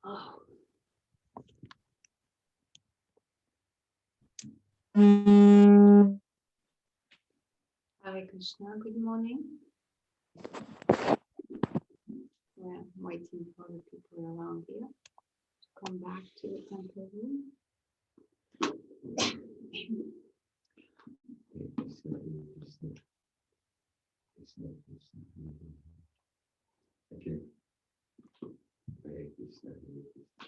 Oh. Hare Krishna, good morning. We're waiting for the people around here to come back to the temple room. Okay. Hare Krishna, Hare Krishna.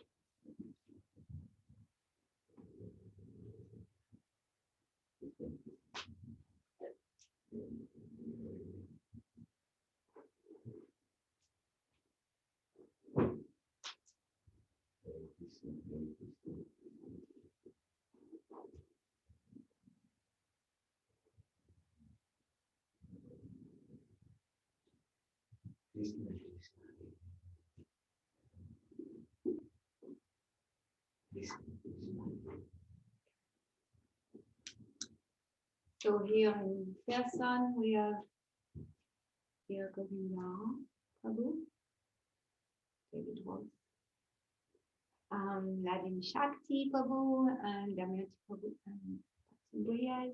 So here in person we have here Govinda Prabhu, David Rose, Malini Shakti Prabhu, and Damayanti Prabhu, and Gabriel.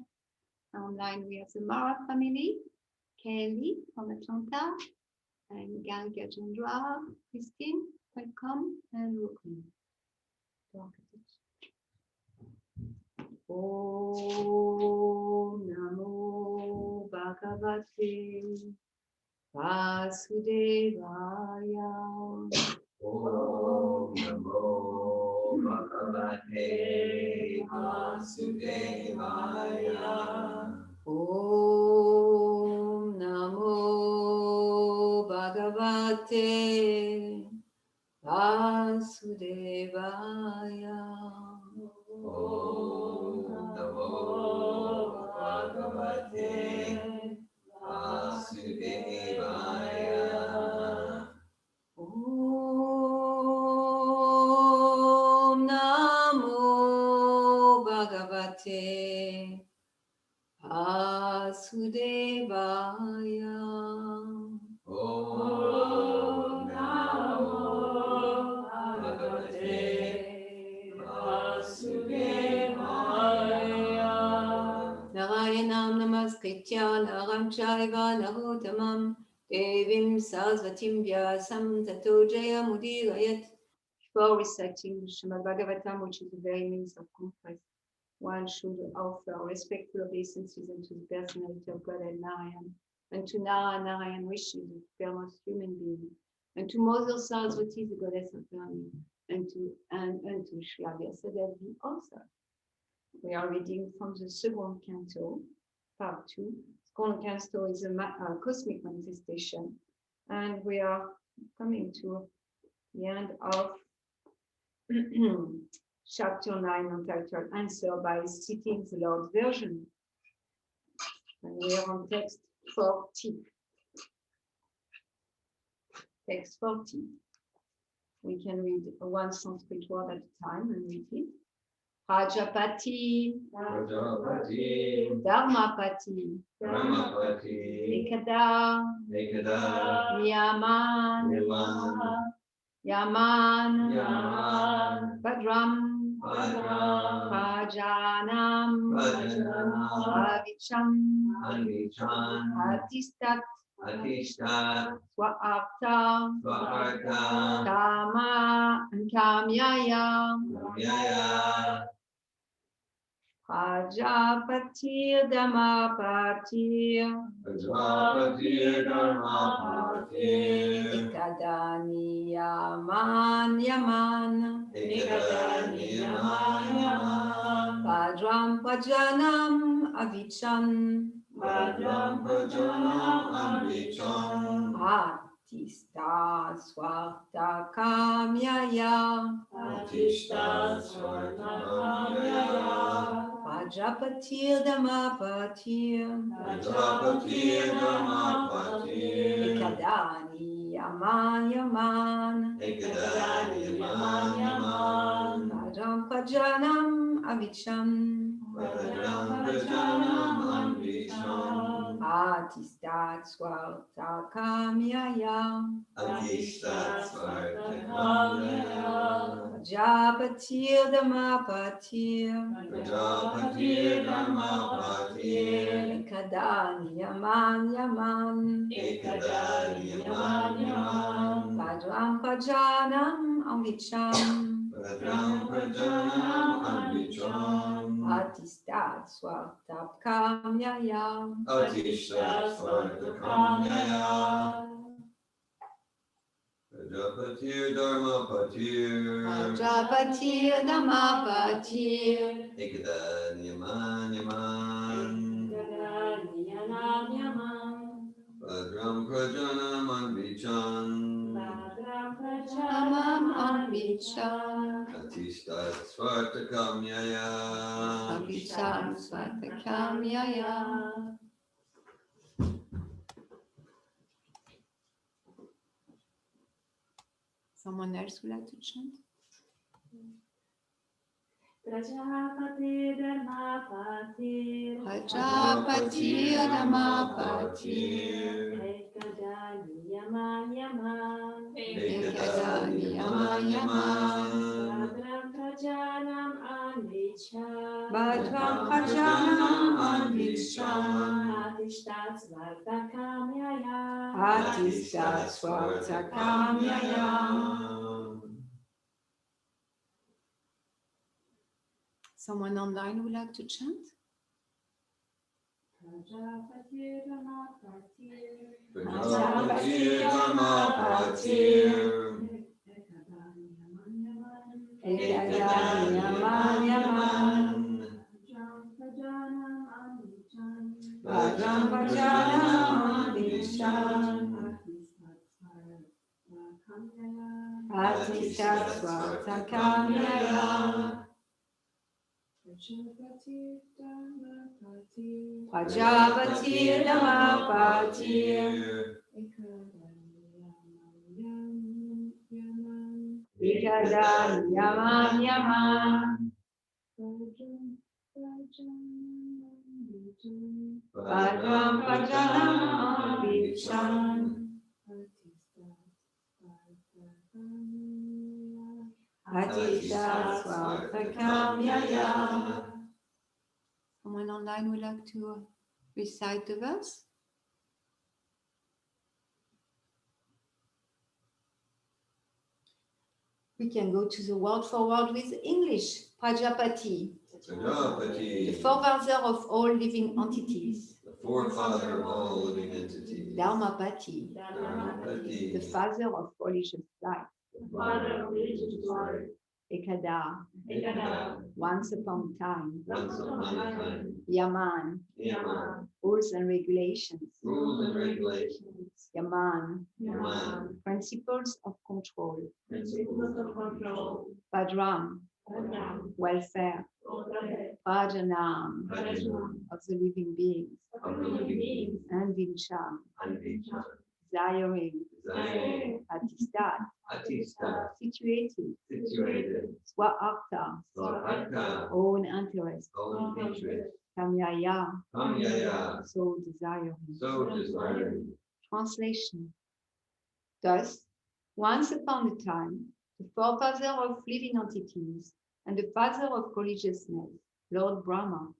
Online we have the Mara family, Kelly from Atlanta, and Gal Gajendra, Christine, welcome, and Rukmini. Om Namo Bhagavate Vasudevaya. Om Namo Bhagavate Vasudevaya. Om Namo Bhagavate Vasudevaya. Om Namo Bhagavate Vasudevaya. Om Namo Bhagavate Vasudevaya. Om Namo Bhagavate Vasudevaya. Narayanam namaskritya naram chaiva narottamam devim sarasvatim vyasam tato jayamudirayat. Before reciting the Srimad Bhagavatam, which is the very means of conquest, one should offer respectful obeisances unto the personality of God and Narayan, and to Narayan Rishi, the foremost human being, and to Mother Saraswati, the goddess of learning, and to Shri Vyasadeva, the author. We are reading from the second canto, part 2. Second canto is a cosmic manifestation, and we are coming to the end of chapter 9, entitled Answer by Citing the Lord's Version. And we are on text 40. Text 40. We can read one Sanskrit word at a time and read it. Rajapati, Rajapati, Dharmapati, Brahmapati, Ekada, Ekada, Niyaman, Yaman, Bhadram, Prajanam, Avicham, Atistat, Swaartha, Kama, Kamyaya, Prajapatir Dhammapatir, Ekadani Yaman, Bhadram Prajanam, Avicham, Atista Swarta Kamyaya, Prajapatir Dhammapatir, Ekadani Yaman, Bhadram Prajanam, Avicham, Atistat Swartakamyaya. Adishtat Svartakamyaya. Prajapatir Dhammapatir. Prajapatir Dharmapatir. Ekada Niyaman Yaman. Ekada Yaman Yaman. Bhadram Prajanam Amvicham. Bhadram Prajanam Anvicham. Atistat Swartakamyaya. Adishtat Svartakamyaya. Prajapatir Dharmapatir. Prajapatir Dhammapatir. Ekada Yaman Yaman. Bhadram Prajanam Anvicham. Amam Amvicham. Adishtat Svartakamyaya. Amvicham Swartakamyaya. Someone else would like to chant? Prajapatir Dharmapatir. Prajapatir Dhammapatir. Ekada Yaman Yaman. Ekada Yaman Yaman. Bhadram Prajanam Anvicham. Bhadram Prajanam Anvicham. Adishtat Svartakamyaya. Atistat Swartakamyaya. Someone online would like to chant? Prajapatir Dharmapatir. Prajapatir Dharmapatir. Ekada Yaman Yaman. Bhadram Prajanam Anvicham. Atistat Swartakamyaya. Prajapatir Dhammapatir. Ekada Yaman Yaman. Bhadram Prajanam Anvicham. Atistat Swartakamyaya. Someone online would like to recite the verse? We can go to the word for word with English. Prajapati, the Prajapati. forefather of all living entities. The forefather of all living entities. Dharmapati, Dharmapati. the father of religious life. The father of religious life. Ekada, Ekada. once upon a time. Once upon a time. Yaman, Yaman. rules and regulations. Rules and regulations. Yaman, Yaman. principles of control. Principles of control. Bhadram, welfare. Prajanam, Prajanam. of the living beings. Of the living beings. And Vincham, Anvicham. desiring. Desiring. Atistat, Atistat. situated. Situated. Swaartha, Swarta. own interest. Own interest. Kamyaya, Kamyaya. so desiring. So desiring. Translation. Thus, once upon a time, the forefather of living entities and the father of religiousness, Lord Brahma,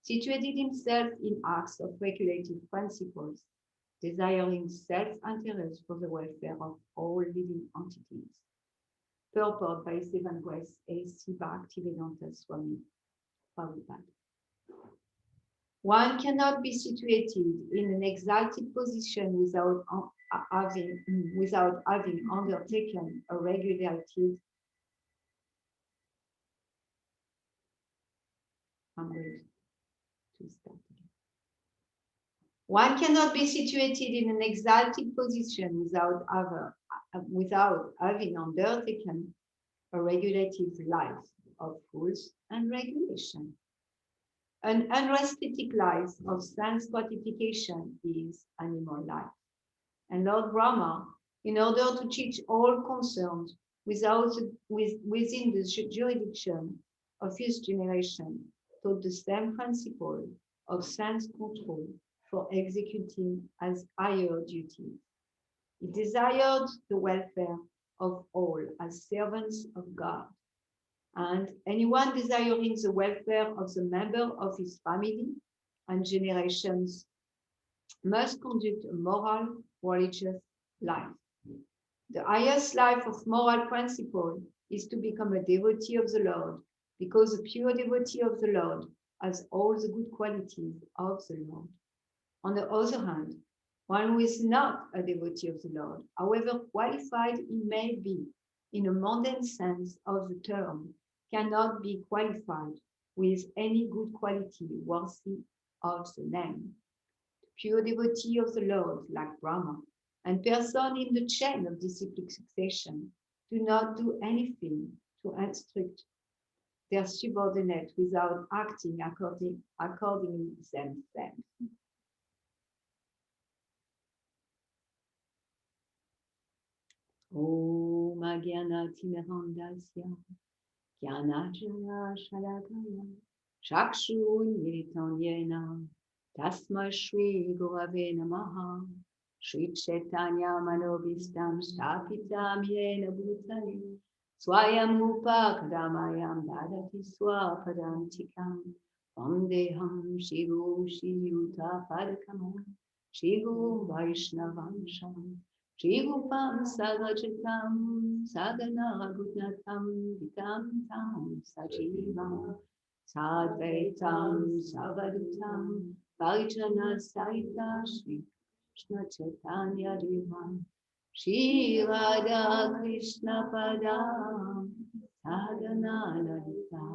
situated himself in acts of regulative principles, desiring self-interest for the welfare of all living entities. Purport by Seven Grace A.C. Bhaktivedanta Swami Prabhupada. One cannot be situated in an exalted position without having undertaken a regulative. I'm going to start again. One cannot be situated in an exalted position without having undertaken a regulative life of rules and regulation. An unrestricted life of sense gratification is animal life. And Lord Brahma, in order to teach all concerned within the jurisdiction of his generation, taught the same principle of sense control for executing as higher duties. He desired the welfare of all as servants of God, and anyone desiring the welfare of the member of his family and generations must conduct a moral, religious life. The highest life of moral principle is to become a devotee of the Lord, because a pure devotee of the Lord has all the good qualities of the Lord. On the other hand, one who is not a devotee of the Lord, however qualified he may be in a mundane sense of the term, cannot be qualified with any good quality worthy of the name. The pure devotee of the Lord, like Brahma, and person in the chain of disciplic succession, do not do anything to instruct their subordinate without acting accordingly themselves. Om Agyanatimirandasya Gyanajana Shalakaya Chakshun Militan Yena Tasma Shri Gurave Namaha Shri Chaitanya Manobhistam Stapitam Yena Bhutale Swayam Upakadamayam Dadati Swapadantikam Vandeham Shivu Shiyuta Padakam Shivu Vaishnavanshan Shigupam Sagajatam Sagana Raghunatam Vitam Tam Sajivam Sadvaitam Savadutam Vaijana Saita Shri Krishna Chaitanya Devam Shri Radha Krishna Padam Sadhana Lalita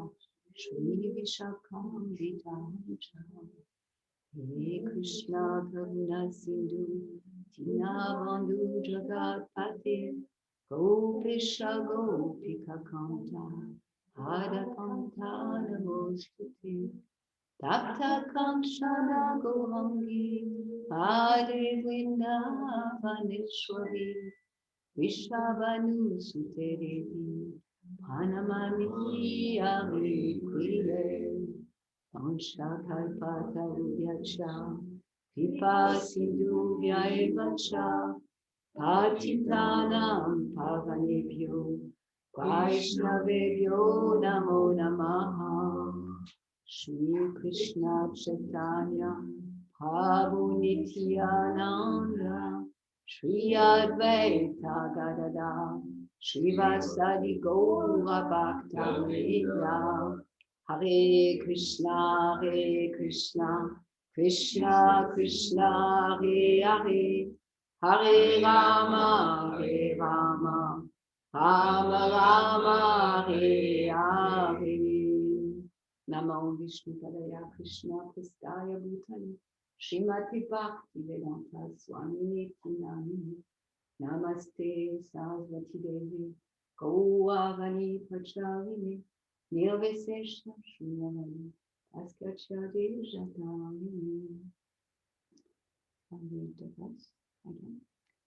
Shri Vishakam Vitam Hare Krishna Karuna Sindhu Dinabandhu Jagat Pate Gopesha Gopika Kanta Hada Kanta Namostute Tapta Kanchana Gohangi Hare Vrindavaneshwari Vishabhanu Suterevi Pranamami Hare Kriya Panchakalpatarubhyacha Kripa Sindhu Vyaevacha Patitanam Pavanebhyo Vaishnavebhyo Namo Namaha Shri Krishna Chaitanya Prabhu Nityananda Shri Advaita Gadada Shri Vasadi Gaura Bhakta Vrinda Hare Krishna, Krishna Krishna, Hare Hare, Hare Rama, Rama Rama, Hare Hare. Namo Vishnu Padaya Krishna Prastaya Bhutale, Srimati Bhakti Vedanta Swami Nityanamini, Namaste Saraswati Devi, Gaurani Pachavini, Nirvesesha Shunamani, Askachari Jatani.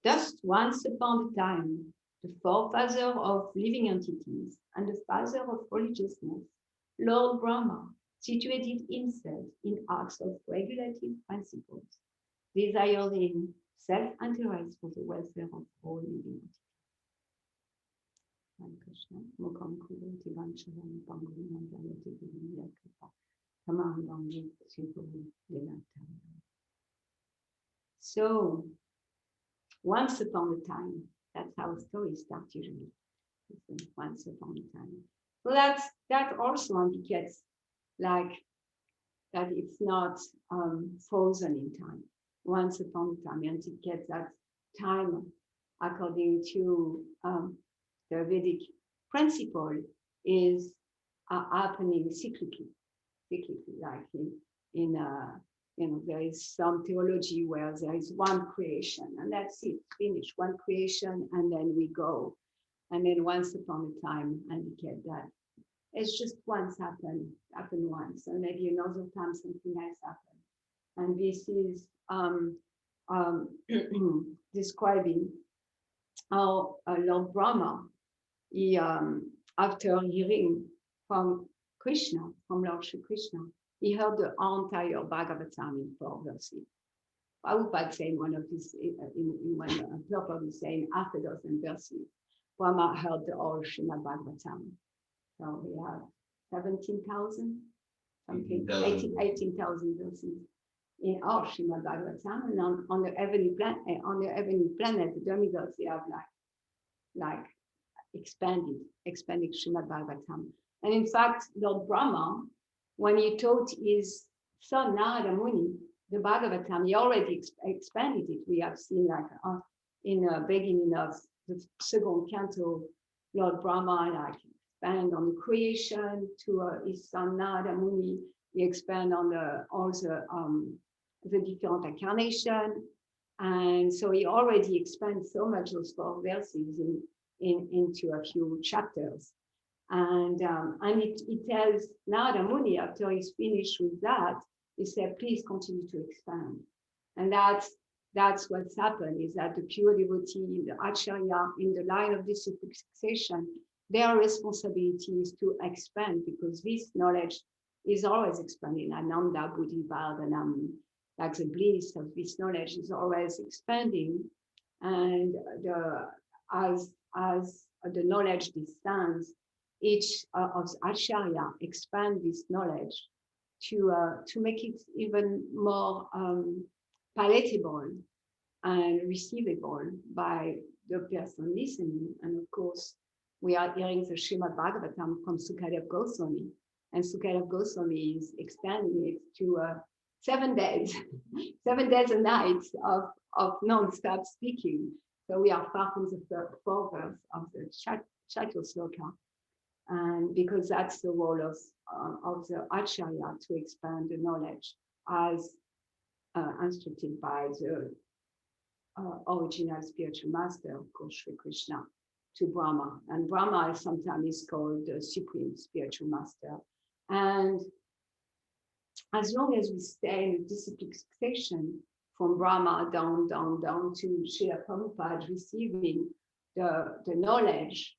Thus, once upon a time, the forefather of living entities and the father of religiousness, Lord Brahma, situated himself in acts of regulative principles, desiring self-interest for the welfare of all living entities. Krishna, Mukam Kuru, Tivan Shavan, Pangu, Mandaya, Tivini, Yakapa, Tamam, Bangi, Sipuru, Denatana. So, once upon a time, that's how a story starts usually. Once upon a time. So that also indicates like that it's not frozen in time. Once upon a time, and it gets that time according to the Vedic principle is happening cyclically, like in there is some theology where there is one creation and that's it, finish one creation and then we go, and then once upon a time indicate that it's just once happened once, and maybe another time something else happened, and this is describing how Lord Brahma, he after hearing from Krishna, from Lord Shri Krishna, he heard the entire Bhagavatam in 4 verses. Prabhupada saying one of his, in one purport, is saying after those verses, Brahma heard the whole Srimad Bhagavatam. So we have 17,000, something, 18,000 verses in all Srimad Bhagavatam, and on the heavenly planet, the demigods, they have like expanded Srimad Bhagavatam. And in fact, Lord Brahma, when he taught his son Narada Muni the Bhagavatam, he already expanded it. We have seen in the beginning of the second canto, Lord Brahma expand on creation to his son Narada Muni. He expand on all the different incarnation, and so he already expands so much those 4 verses into a few chapters. And it tells Narada Muni, after he's finished with that, he said, please continue to expand. And that's what's happened, is that the pure devotee, the acharya, in the line of disciplic succession, their responsibility is to expand, because this knowledge is always expanding. Ananda, Buddhi, Vardhanam, like the bliss of this knowledge is always expanding. And as the knowledge descends, each of the acharya expand this knowledge to make it even more palatable and receivable by the person listening. And of course, we are hearing the Srimad Bhagavatam from Sukadev Goswami, and Sukadev Goswami is expanding it to 7 days, 7 days and nights of non-stop speaking. So we are far from the 4th verse of the Chatur Sloka. And because that's the role of the acharya, to expand the knowledge as instructed by the original spiritual master, of course, Sri Krishna, to Brahma. And Brahma sometimes is called the supreme spiritual master. And as long as we stay in a disciplic succession from Brahma down to Srila Prabhupada receiving the knowledge,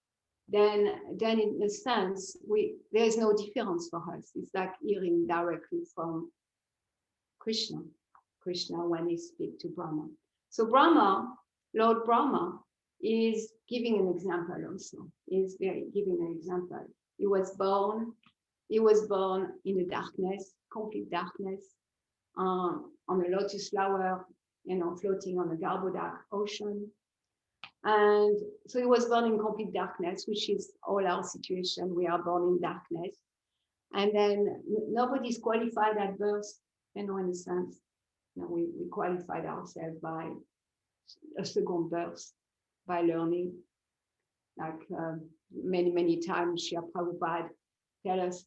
then in a sense, there's no difference for us. It's like hearing directly from Krishna when he speaks to Brahma. So Lord Brahma is giving an example also. He's giving an example. He was born in the darkness, complete darkness, on a lotus flower, floating on the Garbhodak ocean. And so he was born in complete darkness, which is all our situation. We are born in darkness. And then nobody's qualified at birth, in a sense. We qualified ourselves by a second birth, by learning. Like many times, Srila Prabhupada tell us,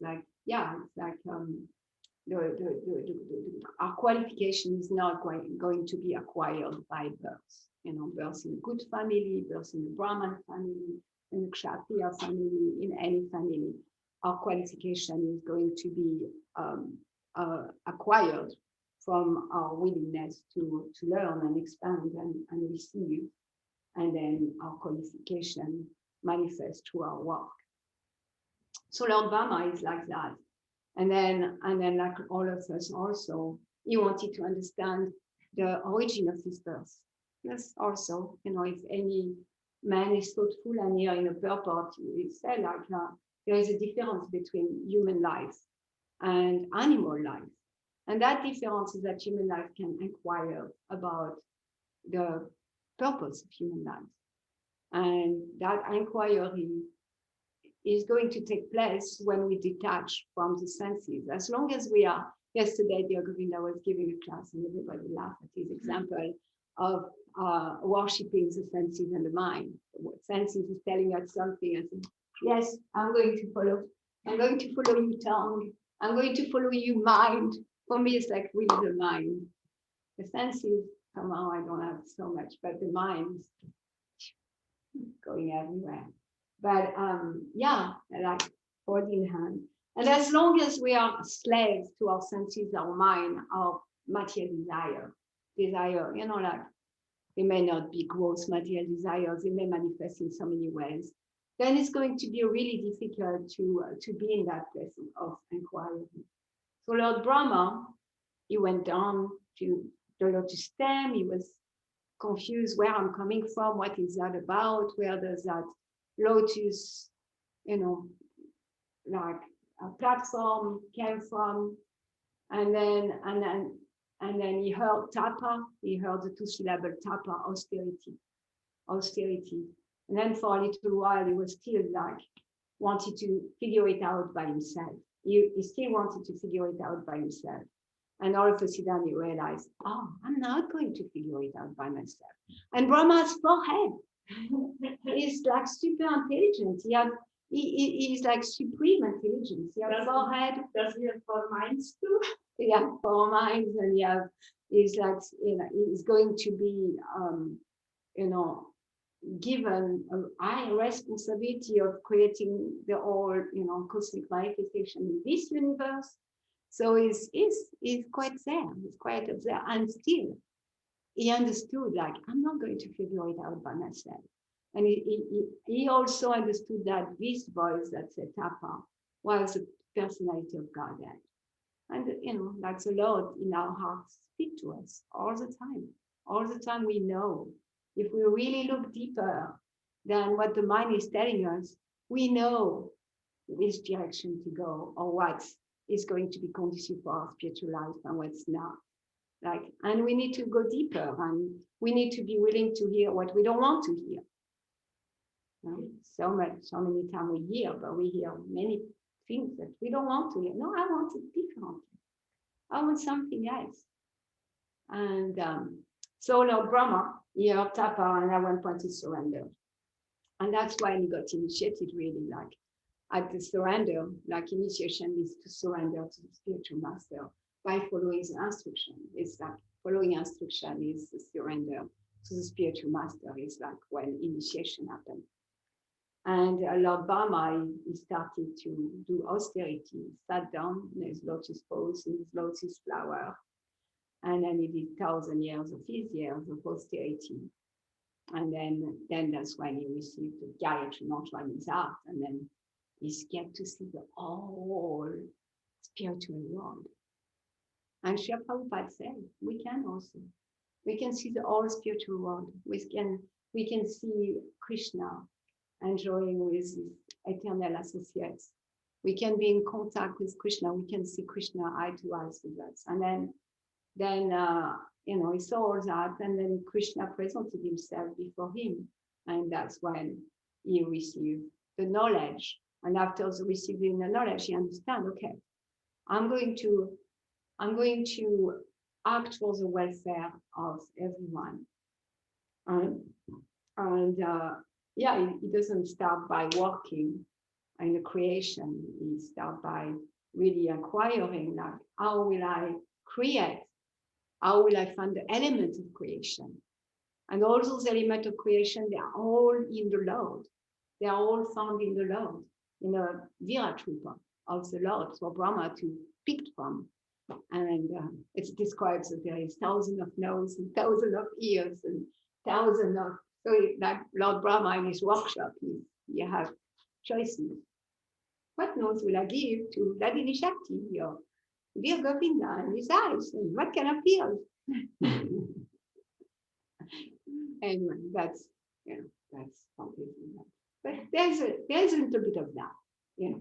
our qualification is not going to be acquired by birth. Birth in a good family, birth in a Brahman family, in a Kshatriya family, in any family. Our qualification is going to be acquired from our willingness to learn and expand and receive. And then our qualification manifests through our work. So Lord Brahma is like that. And then like all of us also, he wanted to understand the origin of his birth. Yes, also, if any man is thoughtful and here in a purport, he said there is a difference between human life and animal life. And that difference is that human life can inquire about the purpose of human life. And that inquiry is going to take place when we detach from the senses. As long as we are, yesterday, Dear Govinda was giving a class and everybody laughed at his example of worshipping the senses and the mind. The senses is telling us something and saying, yes, I'm going to follow you tongue. I'm going to follow you mind. For me, it's like really the mind. The senses, somehow I don't have so much, but the mind's going everywhere. But like hold in hand. And as long as we are slaves to our senses, our mind, our material desire, they may not be gross material desires, they may manifest in so many ways, then it's going to be really difficult to be in that place of inquiry. So Lord Brahma, he went down to the lotus stem. He was confused where I'm coming from, what is that about, where does that lotus, like a platform came from. And then he heard tapa, he heard the 2-syllable tapa, austerity. And then for a little while, he was still like, wanted to figure it out by himself. He still wanted to figure it out by himself. And all of a sudden he realized, oh, I'm not going to figure it out by myself. And Brahma's forehead is like super intelligent. He's like supreme intelligence. He has forehead. Does he have 4 minds too? Yeah, 4 minds, and he's like, he's going to be, given a high responsibility of creating the whole, cosmic manifestation in this universe. So he's quite there. He's quite up there, and still he understood, like, I'm not going to figure it out by myself. And he also understood that this voice that said Tapa was the personality of Godhead. And, that's the Lord in our hearts speak to us all the time. All the time we know. If we really look deeper than what the mind is telling us, we know which direction to go or what is going to be conducive for our spiritual life and what's not. And we need to go deeper, and we need to be willing to hear what we don't want to hear. So many times we hear, but we hear many things that we don't want to hear. No, I want it differently. I want something else. And so Lord Brahma, he heard Tapa, and at one point he surrendered. And that's why he got initiated, really, like at the surrender, like initiation is to surrender to the spiritual master by following the instruction. It's like following instruction is the surrender to the spiritual master. It's like when initiation happened. And Lord Brahma, he started to do austerity. He sat down in his lotus pose, in his lotus flower, and then he did 1,000 years of his years of austerity. And then that's when he received the Gayatri mantra in his heart, and then he's get to see the whole spiritual world. And Srila Prabhupada said, we can also. We can see the whole spiritual world. We can see Krishna enjoying with his eternal associates. We can be in contact with Krishna. We can see Krishna eye to eye with us. And then he saw all that, and then Krishna presented himself before him. And that's when he received the knowledge. And after receiving the knowledge, he understands, okay, I'm going to act for the welfare of everyone. He doesn't start by working in the creation. He starts by really acquiring, like, how will I create? How will I find the elements of creation? And all those elements of creation, they are all in the Lord. They are all found in the Lord, in a Virat Rupa of the Lord for Brahma to pick from. And it describes that there is thousands of noses and thousands of ears and thousands of, so like Lord Brahma in his workshop, you have choices. What nose will I give to Ladini Shakti or dear Govinda and his eyes? And what kind of ears? Anyway, that's completely that. But there's a little bit of that, still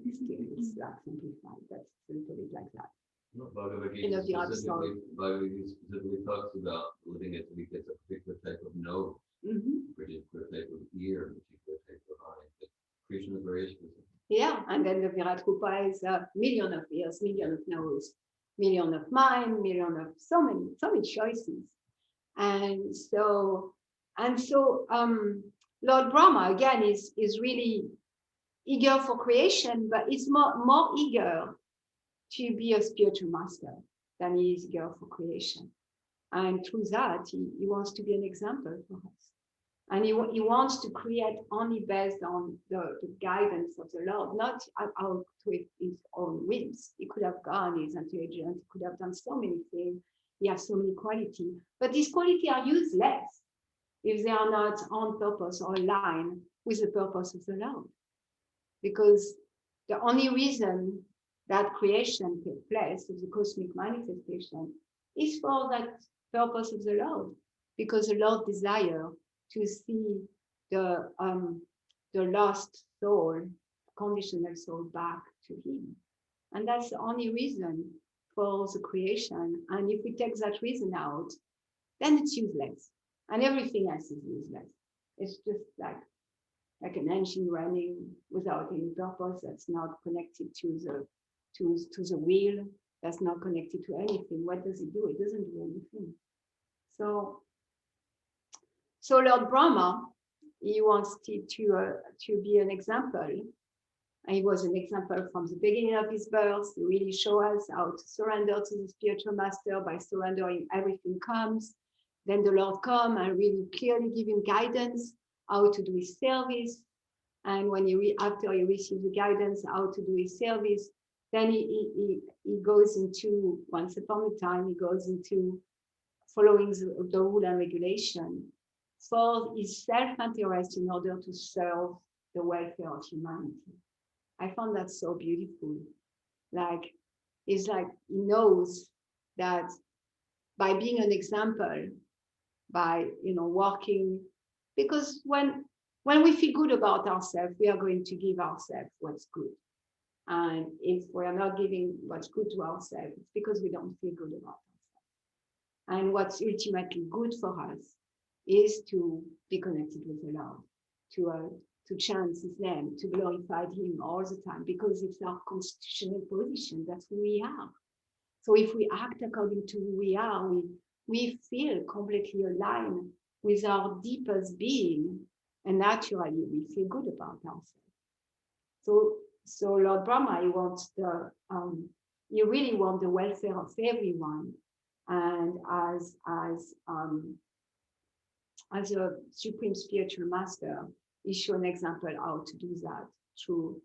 it's like simplified, but it's a little bit like that. Bhagavad Gita specifically talks about living it to be gets a particular type of nose, particular type of ear, particular type of eye. But Krishna is very specific. Yeah, and then the Virat Rupa is a million of ears, million of nose, million of mind, million of so many choices. And so Lord Brahma again is really eager for creation, but is more eager to be a spiritual master than he is eager for creation. And through that, he wants to be an example for us. And he wants to create only based on the guidance of the Lord, not out with his own whims. He could have gone, he's intelligent, he could have done so many things, he has so many qualities, but these qualities are useless if they are not on purpose or aligned with the purpose of the Lord. Because the only reason that creation takes place, of the cosmic manifestation, is for that purpose of the Lord, because the Lord desire to see the lost soul, conditional soul, back to Him, and that's the only reason for the creation. And if we take that reason out, then it's useless, and everything else is useless. It's just like an engine running without any purpose, that's not connected to the wheel, that's not connected to anything. What does it do? It doesn't do anything. So Lord Brahma, he wants to be an example. And he was an example from the beginning of his birth to really show us how to surrender to the spiritual master. By surrendering, everything comes. Then the Lord come and really clearly give him guidance how to do his service. And when after he receives the guidance how to do his service, then he goes into, once upon a time, he goes into following the rule and regulation for his self-interest in order to serve the welfare of humanity. I found that so beautiful. Like, it's like he knows that by being an example, by working, because when we feel good about ourselves, we are going to give ourselves what's good. And if we are not giving what's good to ourselves, it's because we don't feel good about ourselves. And what's ultimately good for us is to be connected with the Lord, to chant his name, to glorify him all the time, because it's our constitutional position. That's who we are. So if we act according to who we are, we feel completely aligned with our deepest being, and naturally we feel good about ourselves. So Lord Brahma, he wants you really want the welfare of everyone, and as a supreme spiritual master, he showed an example how to do that through,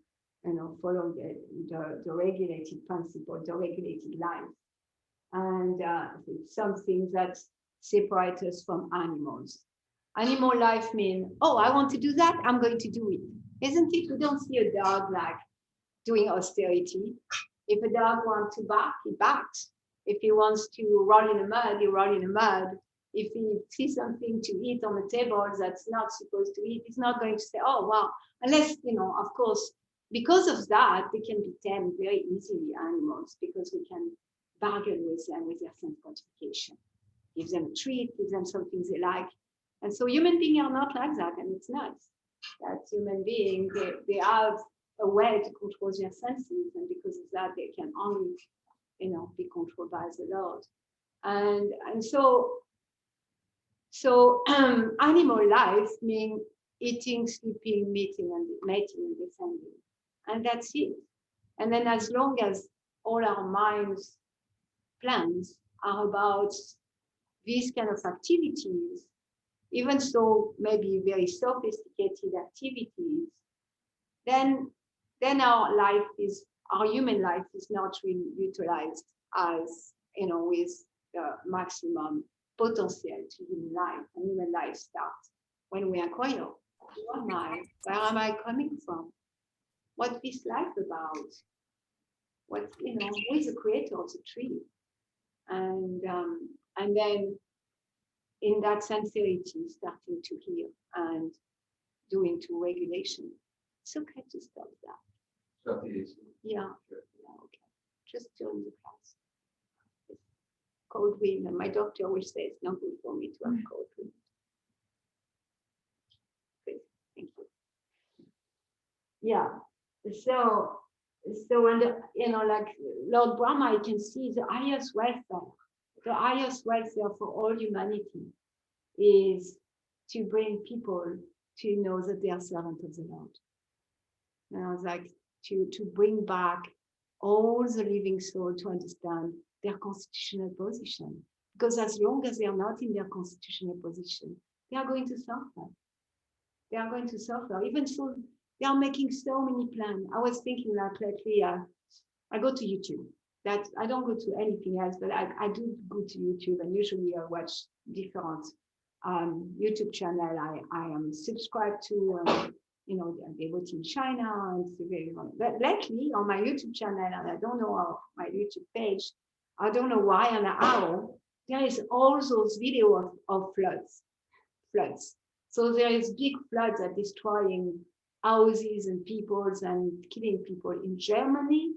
following the regulated principle, the regulated life. And it's something that separates us from animals. Animal life means, oh, I want to do that, I'm going to do it. Isn't it? We don't see a dog like doing austerity. If a dog wants to bark, he barks. If he wants to roll in the mud, he rolls in the mud. If he sees something to eat on the table that's not supposed to eat, he's not going to say, oh, wow. Unless, of course, because of that, they can be tamed very easily, animals, because we can bargain with them with their sense gratification. Give them a treat, give them something they like. And so human beings are not like that, and it's nuts. That human beings, they have a way to control their senses, and because of that, they can only, be controlled by the Lord. And so animal life means eating, sleeping, mating, and descending. And that's it. And then as long as all our minds, plans are about these kind of activities, even so maybe very sophisticated activities, then our human life is not really utilized as, with the maximum potential to human life. And human life starts when we inquire, who am I? Where am I coming from? What's this life about? Who is the creator of the tree? And then in that sincerity, starting to hear and doing to regulation. It's okay to stop that. Stop the AC. Yeah, okay. Just during the class. It's cold wind, and my doctor will say it's not good for me to have cold wind. Good, thank you. Yeah, so when like Lord Brahma, you can see the highest welfare. The highest welfare for all humanity is to bring people to know that they are servants of the Lord. Like to bring back all the living souls to understand their constitutional position. Because as long as they are not in their constitutional position, they are going to suffer. They are going to suffer. Even so, they are making so many plans. I was thinking like lately, I go to YouTube. That I don't go to anything else, but I do go to YouTube, and usually I watch different YouTube channel. I am subscribed to, they work in China, and it's very long. But lately on my YouTube channel, and I don't know how, my YouTube page, I don't know why and how, there is all those videos of floods. So there is big floods that destroying houses and peoples and killing people in Germany,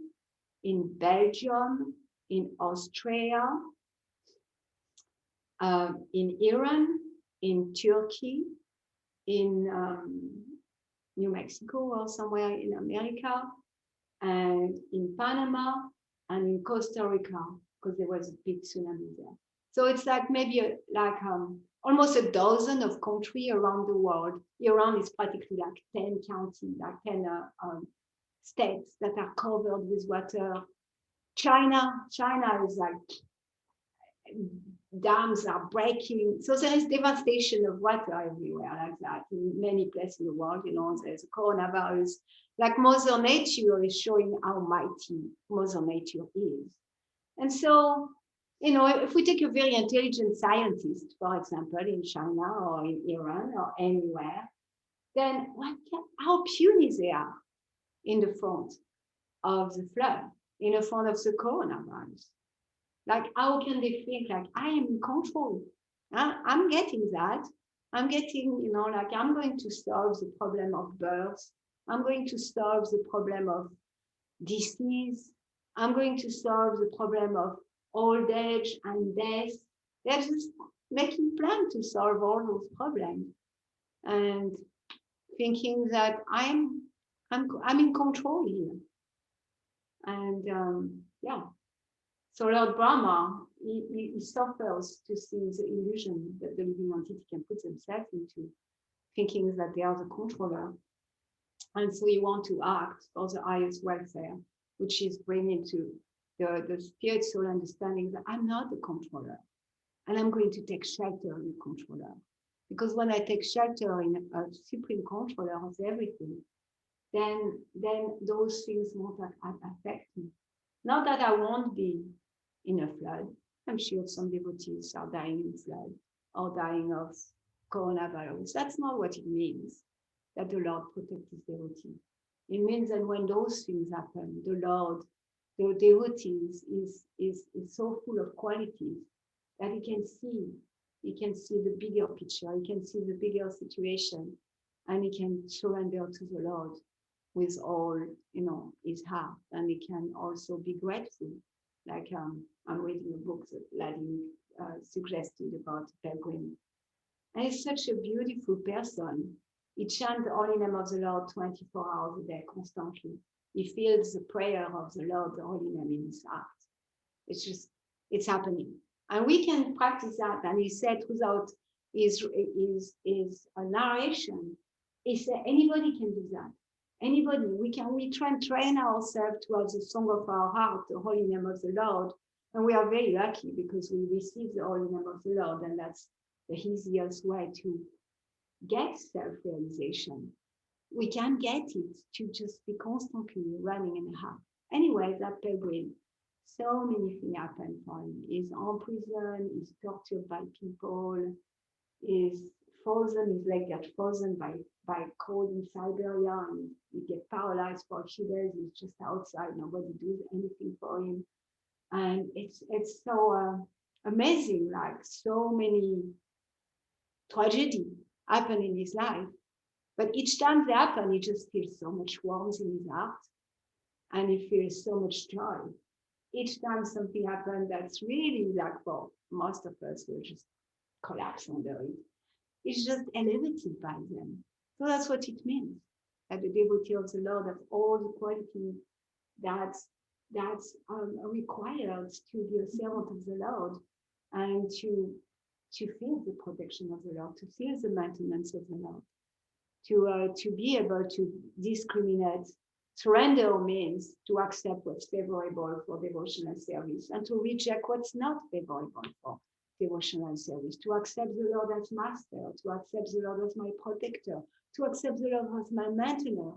in Belgium, in Austria, in Iran, in Turkey, in New Mexico or somewhere in America, and in Panama, and in Costa Rica, because there was a big tsunami there. So it's like maybe almost a dozen of countries around the world. Iran is practically like 10 counties, like 10 states that are covered with water. China is like dams are breaking. So there is devastation of water everywhere like that in many places in the world. You know, there's a coronavirus. Like Mother Nature is showing how mighty Mother Nature is. And so, you know, if we take a very intelligent scientist, for example, in China or in Iran or anywhere, then how puny they are in the front of the flood, in the front of the coronavirus. Like, how can they think like, I am in control? I'm getting that. I'm getting, you know, like I'm going to solve the problem of births. I'm going to solve the problem of disease. I'm going to solve the problem of old age and death. They're just making plans to solve all those problems and thinking that I'm in control here. And yeah, so Lord Brahma, he suffers to see the illusion that the living entity can put themselves into, thinking that they are the controller. And so you want to act for the highest welfare, which is bringing to the spiritual understanding that I'm not the controller, and I'm going to take shelter in the controller. Because when I take shelter in a supreme controller of everything, then those things won't affect me. Not that I won't be in a flood. I'm sure some devotees are dying in flood or dying of coronavirus. That's not what it means, that the Lord protects his devotee. It means that when those things happen, the Lord, the devotees is so full of qualities that he can see the bigger picture, he can see the bigger situation, and he can surrender to the Lord with all, you know, his heart, and he can also be grateful. Like I'm reading a book that Malini suggested about pilgrim, and he's such a beautiful person. He chants the holy name of the Lord 24 hours a day, constantly. He feels the prayer of the Lord, the holy name in his heart. It's happening. And we can practice that. And he said without his narration, he said anybody can do that. Anybody, we try and train ourselves to have the song of our heart, the holy name of the Lord. And we are very lucky because we receive the holy name of the Lord, and that's the easiest way to get self-realization. We can get it to just be constantly running in the heart. Anyway, that pilgrim, so many things happen for him. He's in prison, he's tortured by people, he's frozen, his leg got frozen by cold in Siberia, and he gets paralyzed for 2 days. He's just outside, nobody does anything for him. And it's so amazing, like so many tragedy happen in his life. But each time they happen, he just feels so much warmth in his heart, and he feels so much joy. Each time something happens that's really like for most of us, we'll just collapse under it. It's just elevated by them. So that's what it means, that the devotee of the Lord has all the qualities that's required to be a servant of the Lord, and to feel the protection of the Lord, to feel the maintenance of the Lord, to be able to discriminate. Surrender means to accept what's favorable for devotional service and to reject what's not favorable for devotional service, to accept the Lord as master, to accept the Lord as my protector, to accept the Lord as my maintainer.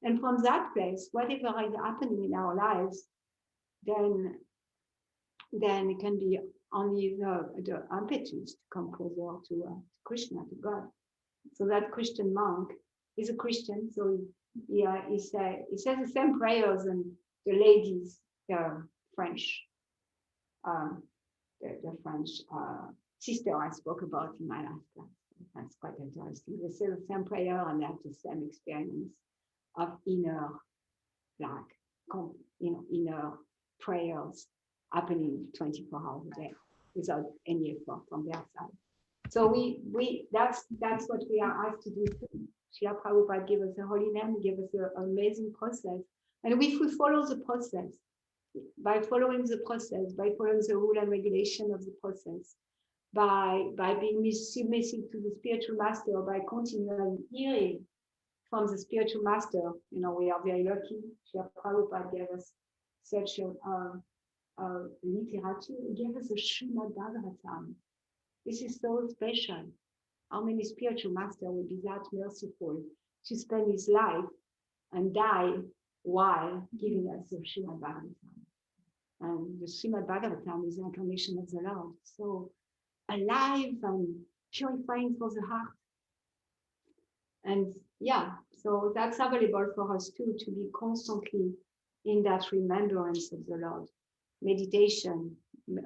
And from that place, whatever is happening in our lives, then it can be only the impetus to come closer to Krishna, to God. So that Christian monk is a Christian, so he says the same prayers and the ladies, French the French sister I spoke about in my last class. That's quite interesting. They say the same prayer and they have the same experience of inner, inner prayers happening 24 hours a day without any effort from their side. So that's what we are asked to do too. Srila Prabhupada gave us a holy name, gave us an amazing process. And if we follow the process, by following the process, by following the rule and regulation of the process, by being submissive to the spiritual master, by continually hearing from the spiritual master, we are very lucky. Srila Prabhupada gave us such a literature. He gave us a Srimad Bhagavatam. This is so special. How many spiritual masters will be that merciful to spend his life and die while giving us the Srimad Bhagavatam? And the Srimad Bhagavatam is the incarnation of the Lord. So alive and purifying for the heart. And yeah, so that's available for us too, to be constantly in that remembrance of the Lord. Meditation,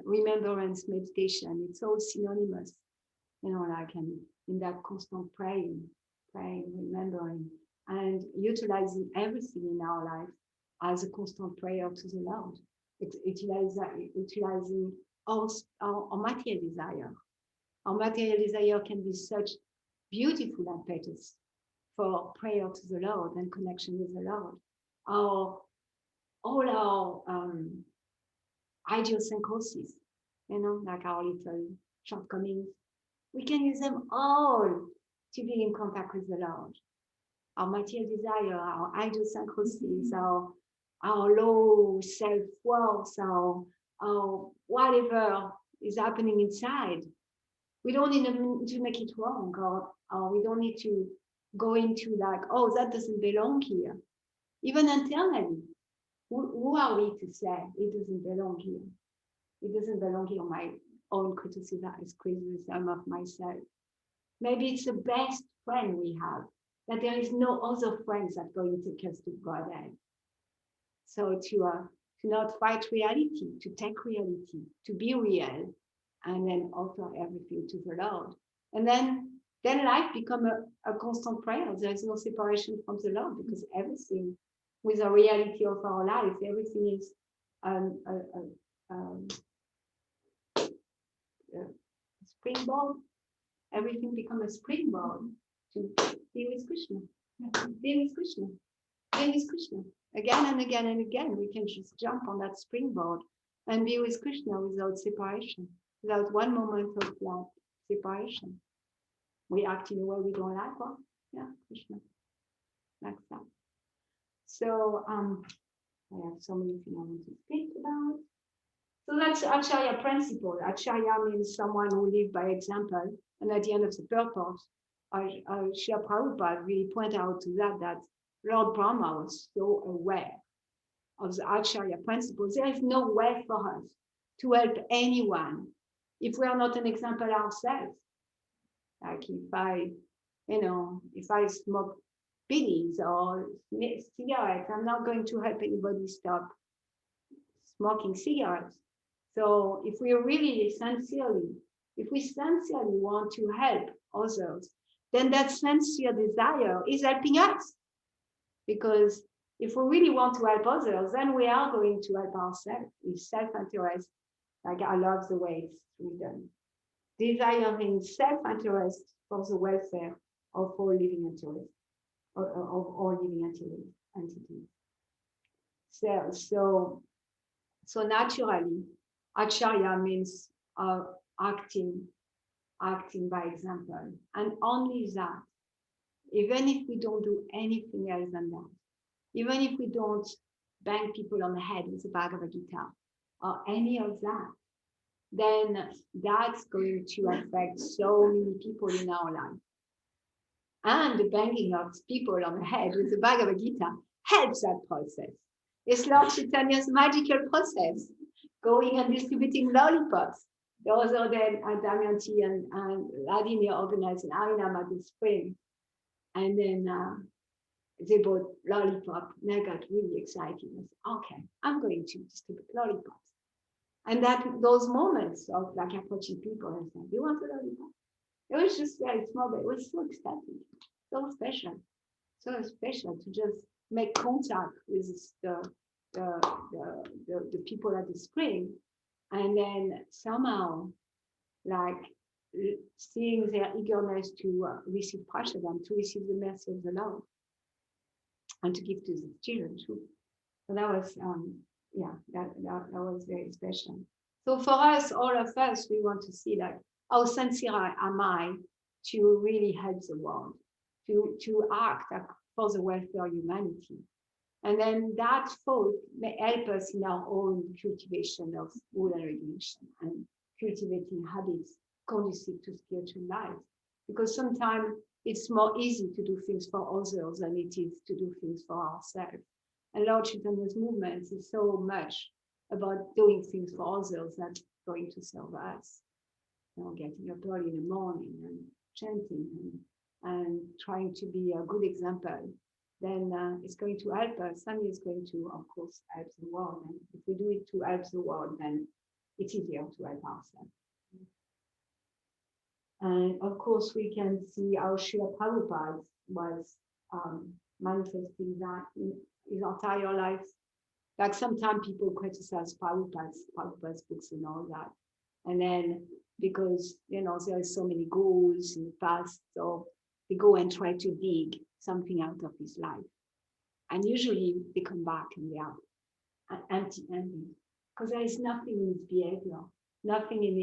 remembrance, meditation, it's all synonymous, in that constant praying, remembering, and utilizing everything in our life as a constant prayer to the Lord. It's utilizing our material desire. Our material desire can be such beautiful impetus for prayer to the Lord and connection with the Lord. All our idiosyncrasies, like our little shortcomings, we can use them all to be in contact with the Lord. Our material desire, our idiosyncrasies, our low self-worth, our whatever is happening inside. We don't need to make it wrong, or we don't need to go into that doesn't belong here. Even internally, who are we to say it doesn't belong here? It doesn't belong here. My own criticism of myself. Maybe it's the best friend we have, that there is no other friends that going to take us to Godhead. So to not fight reality, to take reality, to be real, and then offer everything to the Lord. And then life become a constant prayer. There is no separation from the Lord, because everything with the reality of our life, everything is springboard. Everything becomes a springboard to be with Krishna. Be with Krishna. Be with Krishna. Again and again and again, we can just jump on that springboard and be with Krishna without separation, without one moment of separation. We act in a way we don't like, Krishna. Like that. So I have so many things I want to speak about. So that's Acharya principle. Acharya means someone who lives by example. And at the end of the purport, Srila Prabhupada really pointed out to that Lord Brahma was so aware of the Acharya principle. There is no way for us to help anyone if we are not an example ourselves. Like if I smoke biddies or cigarettes, I'm not going to help anybody stop smoking cigarettes. So if we sincerely want to help others, then that sincere desire is helping us. Because if we really want to help others, then we are going to help ourselves with self-interest. Like I love the way it's written. Desiring self-interest for the welfare of all living entities. So naturally, Acharya means acting by example, and only that. Even if we don't do anything else than that, even if we don't bang people on the head with a Bhagavad Gita or any of that, then that's going to affect so many people in our life. And the banging of people on the head with the Bhagavad Gita helps that process. It's Lord Chaitanya's magical process, going and distributing lollipops. The other day, Damayanti and Vladimir organized an Harinam at the spring. And then they bought lollipop, and I got really excited. I said, okay, I'm going to distribute lollipops. And that those moments of like approaching people and saying, "Do you want to lollipop?" It was just very small, but it was so ecstatic, so special to just make contact with the people at the spring, and then somehow like seeing their eagerness to receive Prashadam, to receive the mercy of the Lord, and to give to the children too. So that was, that was very special. So for us, all of us, we want to see like, how sincere am I to really help the world, to act for the welfare of humanity. And then that thought may help us in our own cultivation of rule and regulation and cultivating habits conducive to spiritual life. Because sometimes it's more easy to do things for others than it is to do things for ourselves. And Lord Chaitanya's movement is so much about doing things for others than going to serve us. You know, getting up early in the morning and chanting and trying to be a good example, then it's going to help us, and it's going to, of course, help the world. And if we do it to help the world, then it's easier to help ourselves. And of course, we can see how Srila Prabhupada was manifesting that in his entire life. Like sometimes people criticize Prabhupada's books and all that. And then because, you know, there are so many goals in the past, so they go and try to dig something out of his life. And usually they come back and they are empty-handed because there is nothing in his behavior, nothing in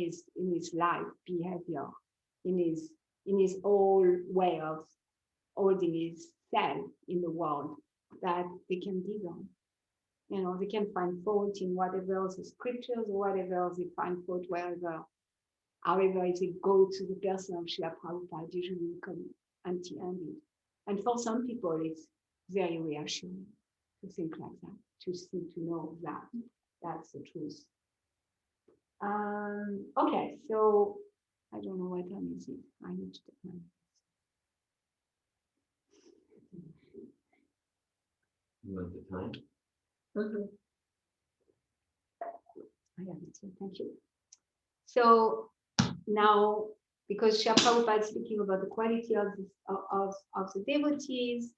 his life behavior, in his whole way of holding his self in the world that they can dig on. You know, they can find fault in whatever else the scriptures or whatever else they find fault wherever. However, if they go to the person of Srila Prabhupada, usually become empty-handed. And for some people, it's very reassuring to think like that, to see, to know that that's the truth. Okay, so I don't know what time is it. I need to take my. You want the time? I have it here, thank you. So now, because Srila Prabhupada is speaking about the quality of the devotees,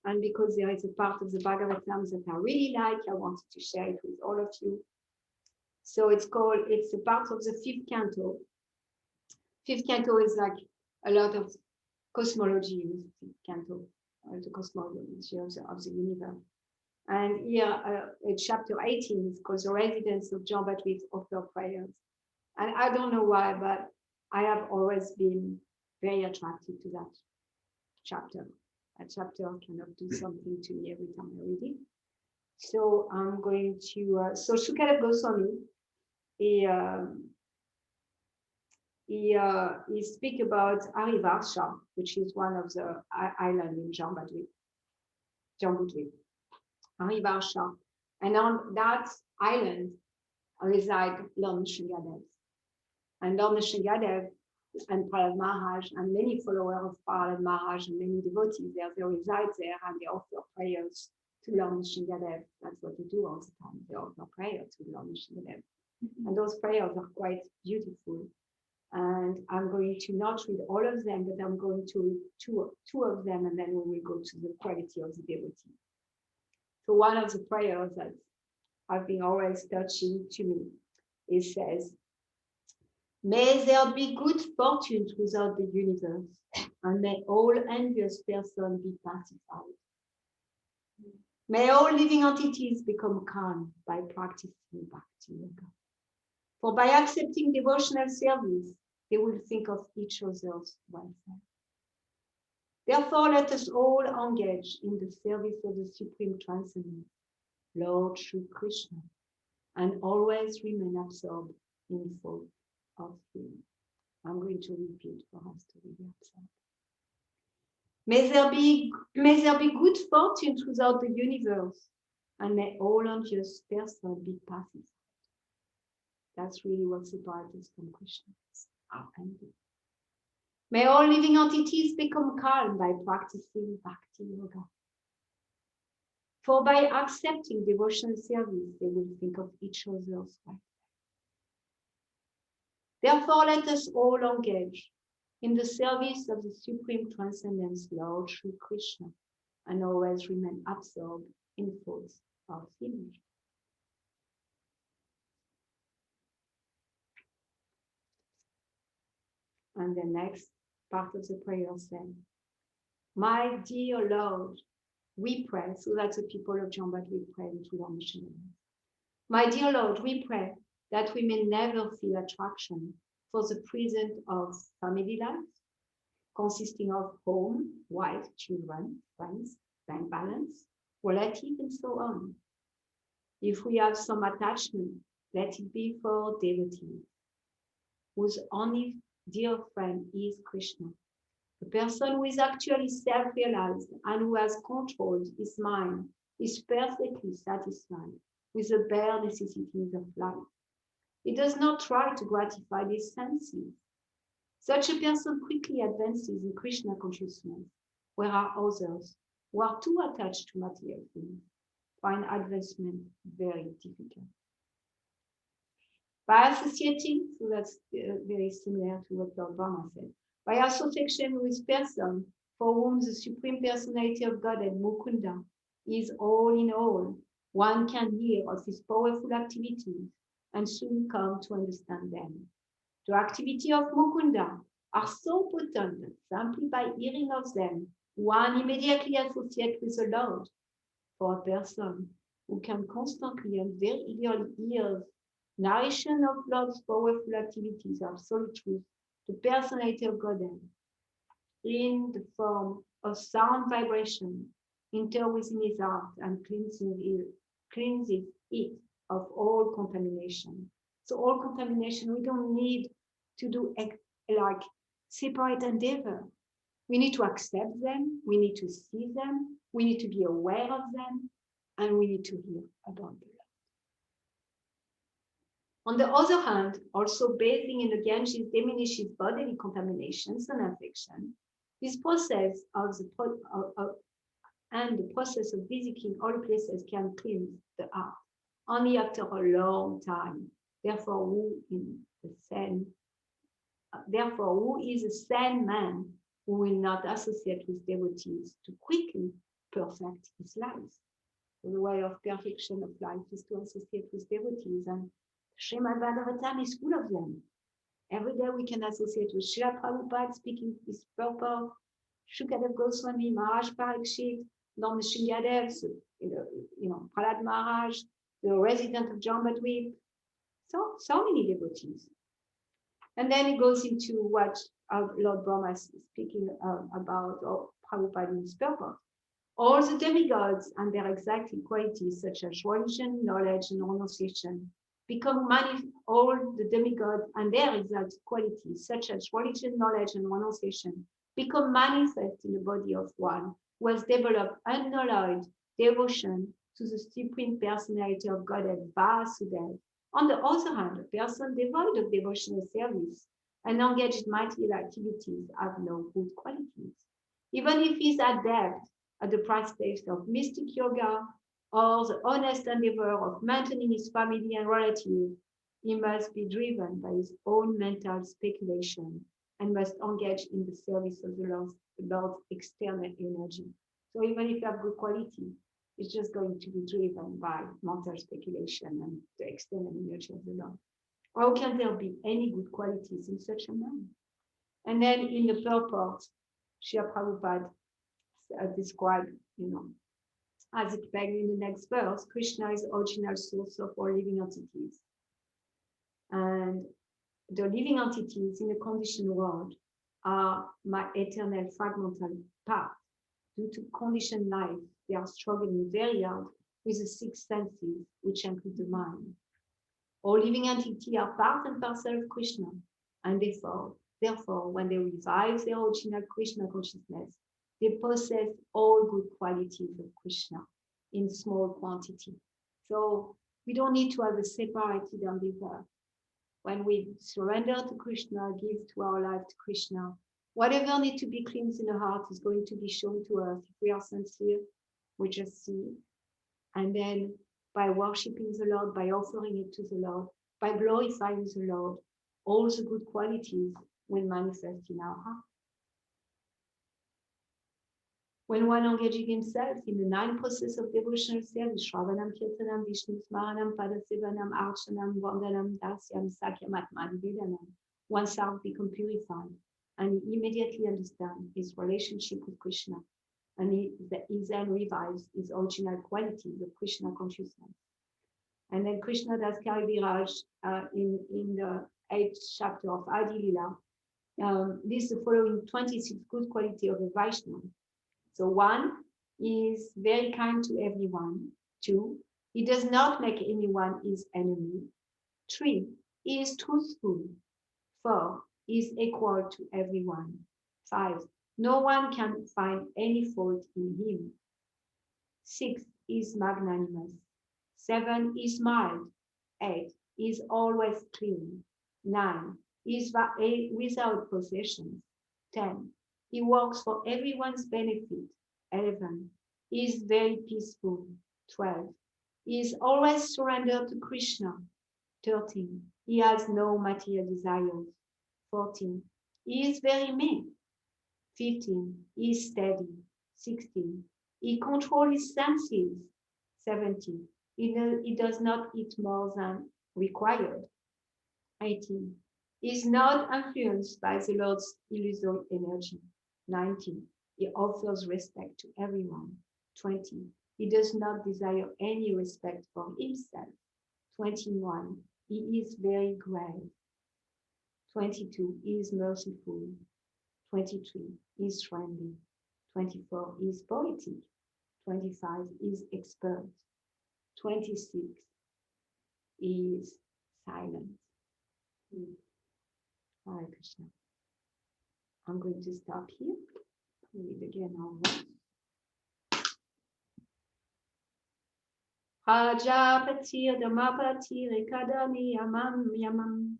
and because there is a part of the Bhagavatam that I really like, I wanted to share it with all of you. So it's a part of the fifth canto. Fifth canto is like a lot of cosmology in the fifth canto, the cosmology of the universe. And here, chapter 18 is called The Residence of Jean Baptiste Offer Prayers. And I don't know why, but I have always been very attracted to that chapter. That chapter kind of do something to me every time I read it. So I'm going to, so Shukadev Goswami, he speak about Harivarsha, which is one of the islands in Jambudvip. Harivarsha. And on that island reside Lord Nrsimhadev. And Lord Nrsimhadev and Prahlad Maharaj and many followers of Prahlad Maharaj and many devotees there, they reside there and they offer prayers to Lord Nrsimhadev. That's what they do all the time. They offer prayers to Lord Nrsimhadev. And those prayers are quite beautiful. And I'm going to not read all of them, but I'm going to read two of them, and then we will go to the quality of the devotee. So one of the prayers that have been always touching to me, it says, "May there be good fortune throughout the universe, and may all envious persons be pacified. May all living entities become calm by practicing Bhakti Yoga. For by accepting devotional service, they will think of each other's welfare. Therefore, let us all engage in the service of the Supreme Transcendent, Lord Shri Krishna, and always remain absorbed in thought of Him." I'm going to repeat for us to really absorb. May there be good fortune throughout the universe, and may all unjust persons be pacified. That's really what separates us from Krishna. May all living entities become calm by practicing Bhakti Yoga. For by accepting devotional service, they will think of each other's welfare. Therefore, let us all engage in the service of the Supreme Transcendence Lord Sri Krishna and always remain absorbed in thoughts of Him. And the next part of the prayer says, my dear Lord, we pray, so that the people of Jambat will pray into our missionary. My dear Lord, we pray that we may never feel attraction for the present of family life, consisting of home, wife, children, friends, bank balance, relatives, and so on. If we have some attachment, let it be for devotees, whose only dear friend is Krishna. The person who is actually self-realized and who has controlled his mind is perfectly satisfied with the bare necessities of life. He does not try to gratify his senses. Such a person quickly advances in Krishna consciousness, where are others who are too attached to material things, find advancement very difficult. By associating, so that's very similar to what Lord Brahma said, by association with person for whom the Supreme Personality of Godhead, Mukunda, is all in all, one can hear of his powerful activities and soon come to understand them. The activity of Mukunda are so potent that simply by hearing of them, one immediately associates with the Lord. For a person who can constantly and very eagerly hear narration of Lord's powerful activities of absolute truth, the personality of Godhead, in the form of sound vibration, enter within his heart and cleanses it of all contamination. So all contamination, we don't need to do like separate endeavor. We need to accept them, we need to see them, we need to be aware of them, and we need to hear about them. On the other hand, also bathing in the Ganges diminishes bodily contaminations and infection. This process and the process of visiting all places can cleanse the heart only after a long time. Therefore, who is a sane man who will not associate with devotees to quickly perfect his life? So the way of perfection of life is to associate with devotees, and Srimad Bhagavatam is full of them. Every day we can associate with Srila Prabhupada speaking his purport, Shukadev Goswami, Maharaj Parikshit, Norma Shingadev, Prahlad Maharaj, the resident of Jambudvip, so many devotees. And then it goes into what Lord Brahma is speaking about, or Prabhupada in his purport. All the demigods and their exact qualities, such as religion, knowledge, and renunciation, become all the demigods and their exact qualities, such as religion, knowledge, and renunciation, become manifest in the body of one who has developed unalloyed devotion to the Supreme Personality of Godhead, Vasudeva. On the other hand, a person devoid of devotional service and engaged in material activities have no good qualities. Even if he is adept at the practice of mystic yoga or the honest endeavor of maintaining his family and relatives, he must be driven by his own mental speculation and must engage in the service of the Lord's external energy. So even if you have good quality, it's just going to be driven by mental speculation and the external energy of the Lord. How can there be any good qualities in such a man? And then in the purport, Srila Prabhupada described, as explained in the next verse, Krishna is the original source of all living entities. And the living entities in the conditioned world are my eternal fragmental part. Due to conditioned life, they are struggling very hard with the six senses, which include the mind. All living entities are part and parcel of Krishna, and therefore, when they revive their original Krishna consciousness, they possess all good qualities of Krishna in small quantity. So we don't need to have a separated endeavor. When we surrender to Krishna, give to our life to Krishna, whatever needs to be cleansed in the heart is going to be shown to us. If we are sincere, we just see. And then by worshiping the Lord, by offering it to the Lord, by glorifying the Lord, all the good qualities will manifest in our heart. When one engages himself in the 9 process of devotional service, Shravanam, Kirtanam, Vishnu Smaranam, Padasevanam, Archanam, Vandanam, Dasyam, Sakyam, Atman, Vedanam, one's heart becomes purified, and he immediately understands his relationship with Krishna, and he then revives his original qualities of Krishna consciousness. And then Krishna Das Kaviraj in the 8th chapter of Adi Lila lists the following 26 good qualities of a Vaishnava. So 1, he is very kind to everyone. 2, he does not make anyone his enemy. 3, he is truthful. 4, he is equal to everyone. 5, no one can find any fault in him. 6, he is magnanimous. 7, he is mild. 8, he is always clean. 9, he is without possessions. 10, he works for everyone's benefit. 11, he is very peaceful. 12, he is always surrendered to Krishna. 13, he has no material desires. 14, he is very meek. 15, he is steady. 16, he controls his senses. 17, he does not eat more than required. 18, he is not influenced by the Lord's illusory energy. 19, he offers respect to everyone. 20, he does not desire any respect for himself. 21, he is very grave. 22, he is merciful. 23, he is friendly. 24, he is poetic. 25, he is expert. 26, he is silent. Hare Krishna. I'm going to stop here. Read again our verse. Prajapatir Dhammapatir Ekadami Yamam Yamam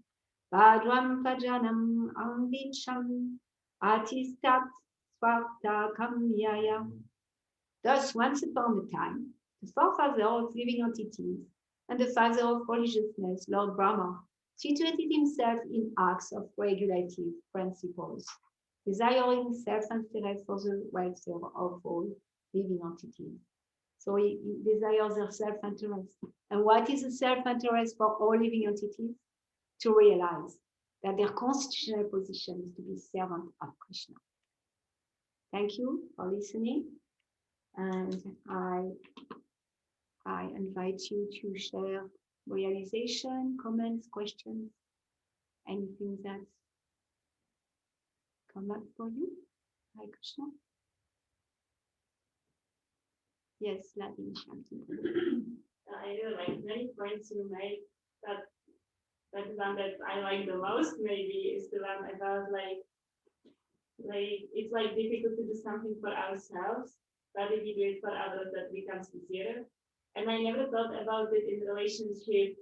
Bhadram Pajanam Anvicham Atistat Swarta Kamyaya. Thus, once upon a time, the forefather of living entities and the father of religiousness, Lord Brahma, situated himself in acts of regulative principles, desiring self-interest for the welfare of all living entities. So he desires their self-interest. And what is the self-interest for all living entities? To realize that their constitutional position is to be servant of Krishna. Thank you for listening. And I invite you to share realization, comments, questions, anything that's come up for you. Hare Krishna. Yes, Latin chanting. I really like many points you made. That one that I like the most maybe is the one about like it's like difficult to do something for ourselves, but if we do it for others, that becomes easier. And I never thought about it in relationship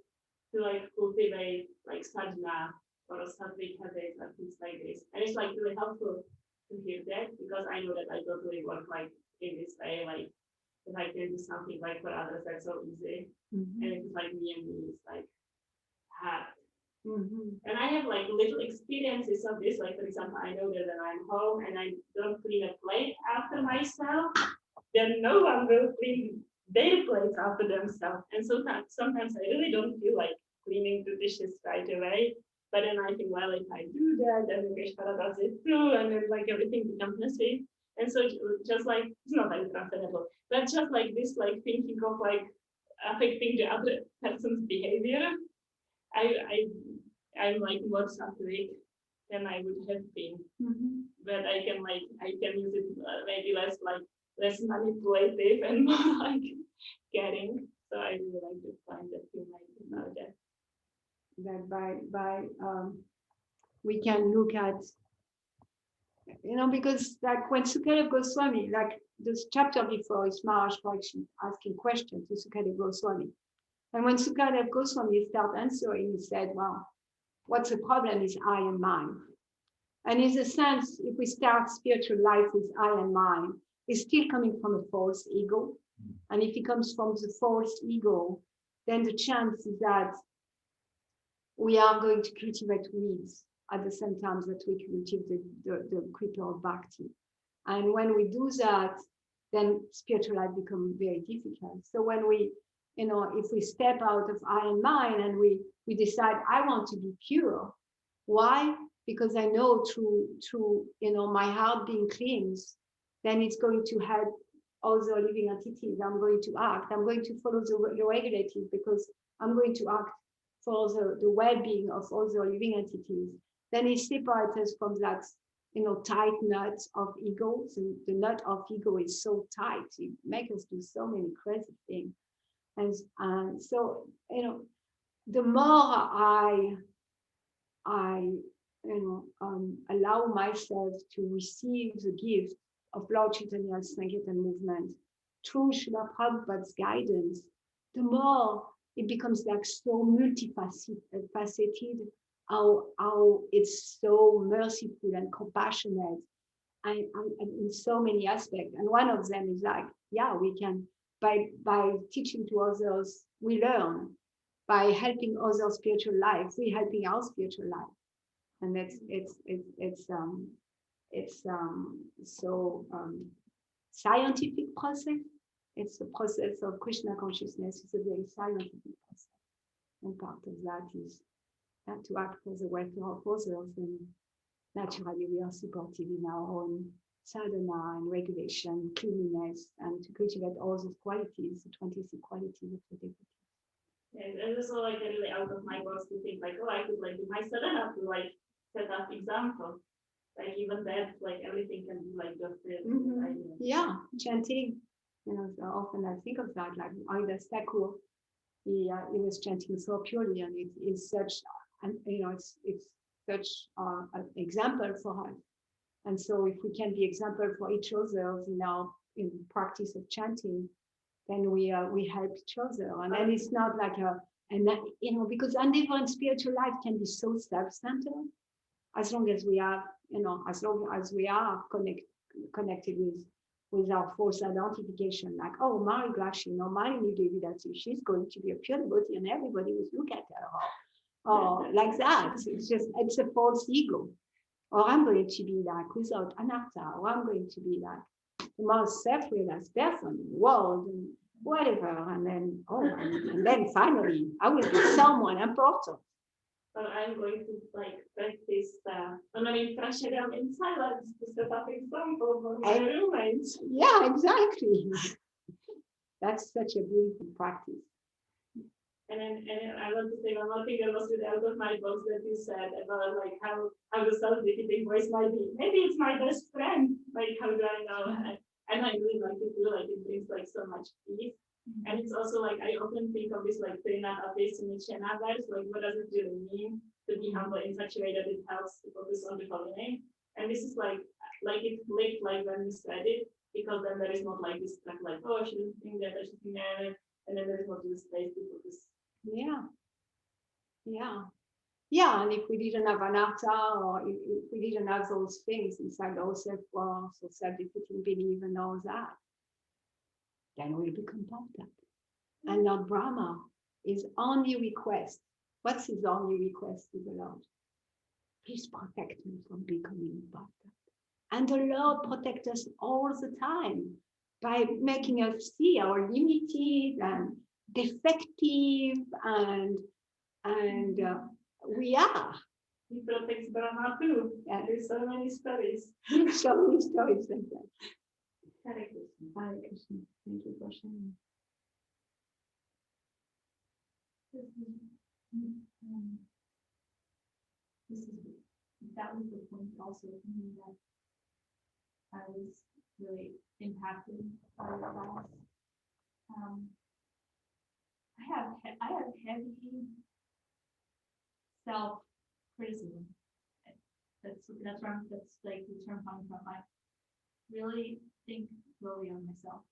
to like cultivate like sadhana or sattvic habits or things like this. And it's like really helpful to hear that, because I know that I totally work like in this way, like if I can do something like for others, that's so easy. Mm-hmm. And it's like me and me, it's like hard. Mm-hmm. And I have like little experiences of this. Like, for example, I know that when I'm home and I don't clean a plate after myself, then no one will clean their plates after themselves. And sometimes I really don't feel like cleaning the dishes right away. But then I think, well, if I do that, then Vishwara does it too. And then like everything becomes messy. And so just like, it's not like transcendental, but just like this, like thinking of like affecting the other person's behavior, I'm like more sattvic than I would have been. Mm-hmm. But I can use it maybe less manipulative and more like caring. So I really like the point that you made about that. That we can look at, because like when Sukadeva Goswami, like this chapter before is Maharaj asking questions to Sukadeva Goswami. And when Sukadeva Goswami started answering, he said, well, what's the problem is I and mine. And in a sense, if we start spiritual life with I and mine, it's still coming from a false ego. And if it comes from the false ego, then the chance is that we are going to cultivate weeds at the same time that we cultivate the creeper of bhakti. And when we do that, then spiritual life becomes very difficult. So when we, if we step out of I and mine and we decide I want to be pure, why? Because I know through my heart being cleansed, then it's going to help other living entities. I'm going to act. I'm going to follow the regulative because I'm going to act for the well-being of other living entities. Then it separates us from that tight nut of ego. So the nut of ego is so tight, it makes us do so many crazy things. And so, the more I allow myself to receive the gift of Lord Chaitanya's Sankirtan movement through Srila Prabhupada's guidance, the more it becomes like so multifaceted, how it's so merciful and compassionate and in so many aspects. And one of them is like, we can, by teaching to others, we learn. By helping others' spiritual life, we're helping our spiritual life. And it's so scientific process. It's the process of Krishna consciousness. It's a very scientific process. And part of that is to act for the welfare of others. And naturally, we are supportive in our own sadhana and regulation, cleanliness, and to cultivate all those qualities, the 26 qualities of the devotee. And it's also like really out of my box to think like, I could like do my sadhana to like set up example. Like even that, like everything can be like just Yeah, chanting. So often I think of that, like Ida Thakur, he was chanting so purely, and it is such, and it's such an example for us. And so if we can be example for each other in practice of chanting, then we help each other. And then it's not like because endeavor in spiritual life can be so self-centered, as long as we are, as long as we are connected with our false identification, like, oh, Mary Glashi, Malini Devi, she's going to be a pure devotee and everybody will look at her, or like that. It's a false ego. Or I'm going to be like without anatta, or I'm going to be like the most self-realized person in the world, and whatever. And then, and then finally, I will be someone important. But I'm going to like practice pressure them in silence to set up example for my roommates. Yeah, exactly. That's such a beautiful practice. And I want to say one more thing that was really out of my box that you said about like how the self-defeating voice might be. Maybe it's my best friend. Like how do I know? And I really like it too. Like it brings like so much peace. Mm-hmm. And it's also like I often think of this like Trinat Apesimichena verse. Like what does it really mean to be humble in such a way that it helps to focus on the holy name? And this is like it clicked like when you said it, because then there is not like this kind of like, oh, I shouldn't think that, I should think that, and then there is not this space to focus. Yeah. And if we didn't have anatta, or if we didn't have those things inside ourselves, or self-defeating belief and all that, then we'll become pumped. And Lord Brahma, his only request, what's his only request to the Lord? Please protect me from becoming pumped. And the Lord protects us all the time by making us see our limited and defective and we are. He protects Brahma too. Yeah. There's so many stories. So many stories like that. Hare Krishna. Hare Krishna. Thank you for sharing. That was the point also for me that I was really impacted by the class. I have heavy self-criticism. That's like the term coming from. I really think slowly on myself.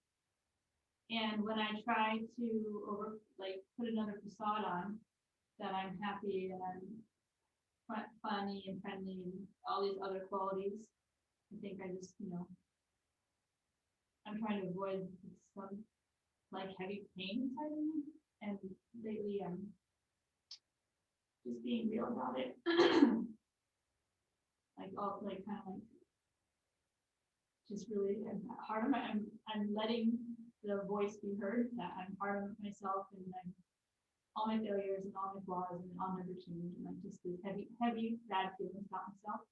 And when I try to put another facade on that I'm happy and I'm funny and friendly and all these other qualities, I think I just, I'm trying to avoid some like heavy pain inside of me. And lately just being real about it. Like all like kind of like just really hard on I'm letting the voice be heard that I'm hard on myself and I'm all my failures and all my flaws and I'll never change and like just this heavy bad feelings about myself.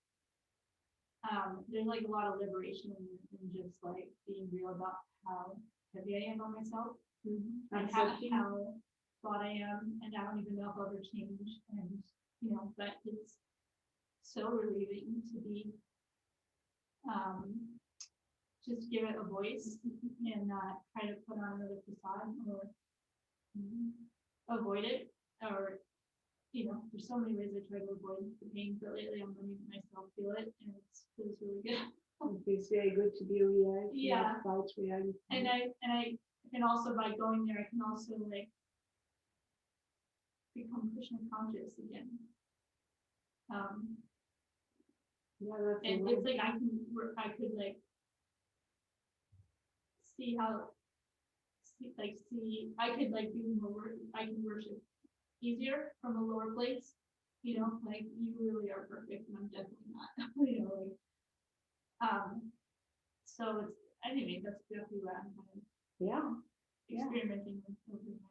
There's like a lot of liberation in just like being real about how heavy I am on myself and how thought I am and I don't even know if I'll ever change and but it's so relieving to be just give it a voice and not try to put on another facade or avoid it or there's so many ways I try to avoid the pain, but lately I'm letting myself feel it and it feels really good. It feels very good to be real. Yeah. About reality. And I can also by going there I can also like become Krishna conscious again. Yeah, that's And it's like I could like see how I could like be more I can worship easier from a lower place, like you really are perfect and I'm definitely not, so it's anyway that's definitely what I'm kind of experimenting with over my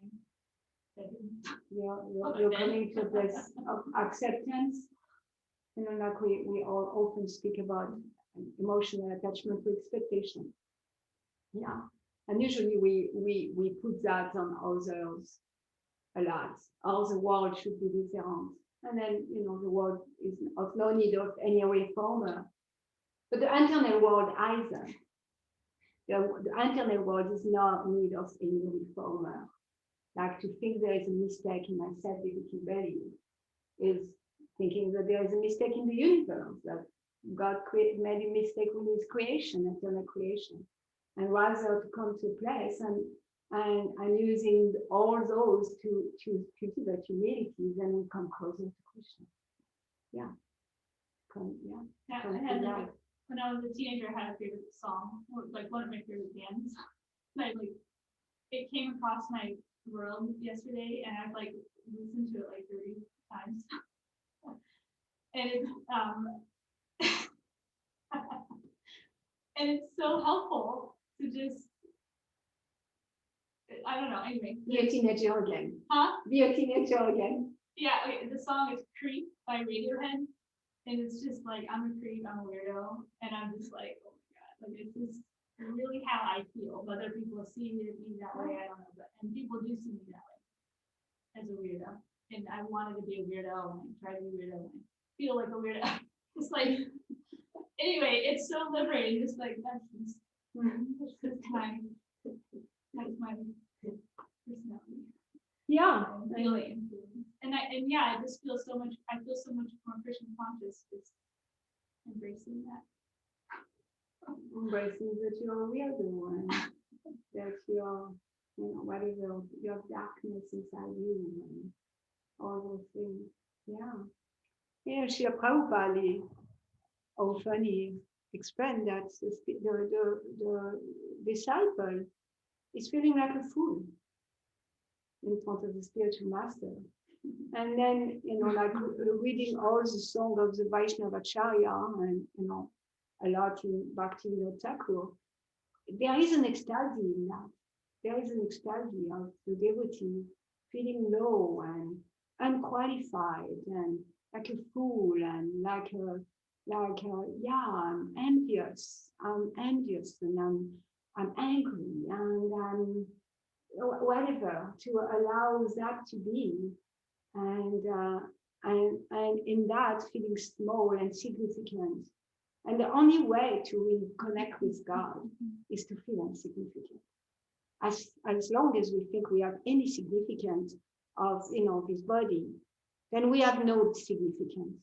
you're coming to this of acceptance. Like we all often speak about emotional attachment to expectation. Yeah. And usually we put that on others a lot. All the world should be different. And then, the world is of no need of any reformer. But the internal world either. The internal world is not in need of any reformer. Like to think there is a mistake in my self-dividing value is thinking that there is a mistake in the universe, that God made a mistake with his creation, eternal creation. And rather to come to a place and using all those to cultivate humility, then we come closer to Krishna. Yeah. When I was a teenager, I had a favorite song, like one of my favorite bands. It came across my world yesterday, and I've like listened to it like 30 times. And it's and it's so helpful to just I don't know. Anyway, be a teenager again. Huh? Be a teenager again. Yeah. Okay, the song is "Creep" by Radiohead, and it's just like I'm a creep, I'm a weirdo, and I'm just like, oh my god, like it's just really how I feel. Whether people see me that way, I don't know, and people do see me that way as a weirdo, and I wanted to be a weirdo, and I try to be a weirdo, and I feel like a weirdo. It's like anyway, it's so liberating. Just like that's just my personality. Yeah. Really and I just feel so much. I feel so much more Krishna conscious just embracing that. Embracing that you're a weirdo one. That you're, whatever your darkness inside you and all those things. Yeah. Yeah, Srila Prabhupada often he explained that the disciple is feeling like a fool in front of the spiritual master. And then, like reading all the songs of the Vaishnava Acharya and, a lot in Bhakti Thakur, there is an ecstasy in that. There is an ecstasy of the devotee feeling low and unqualified and like a fool and I'm envious and I'm angry and whatever, to allow that to be and in that feeling small and significant. And the only way to really connect with God is to feel insignificant. As long as we think we have any significance of this body, then we have no significance.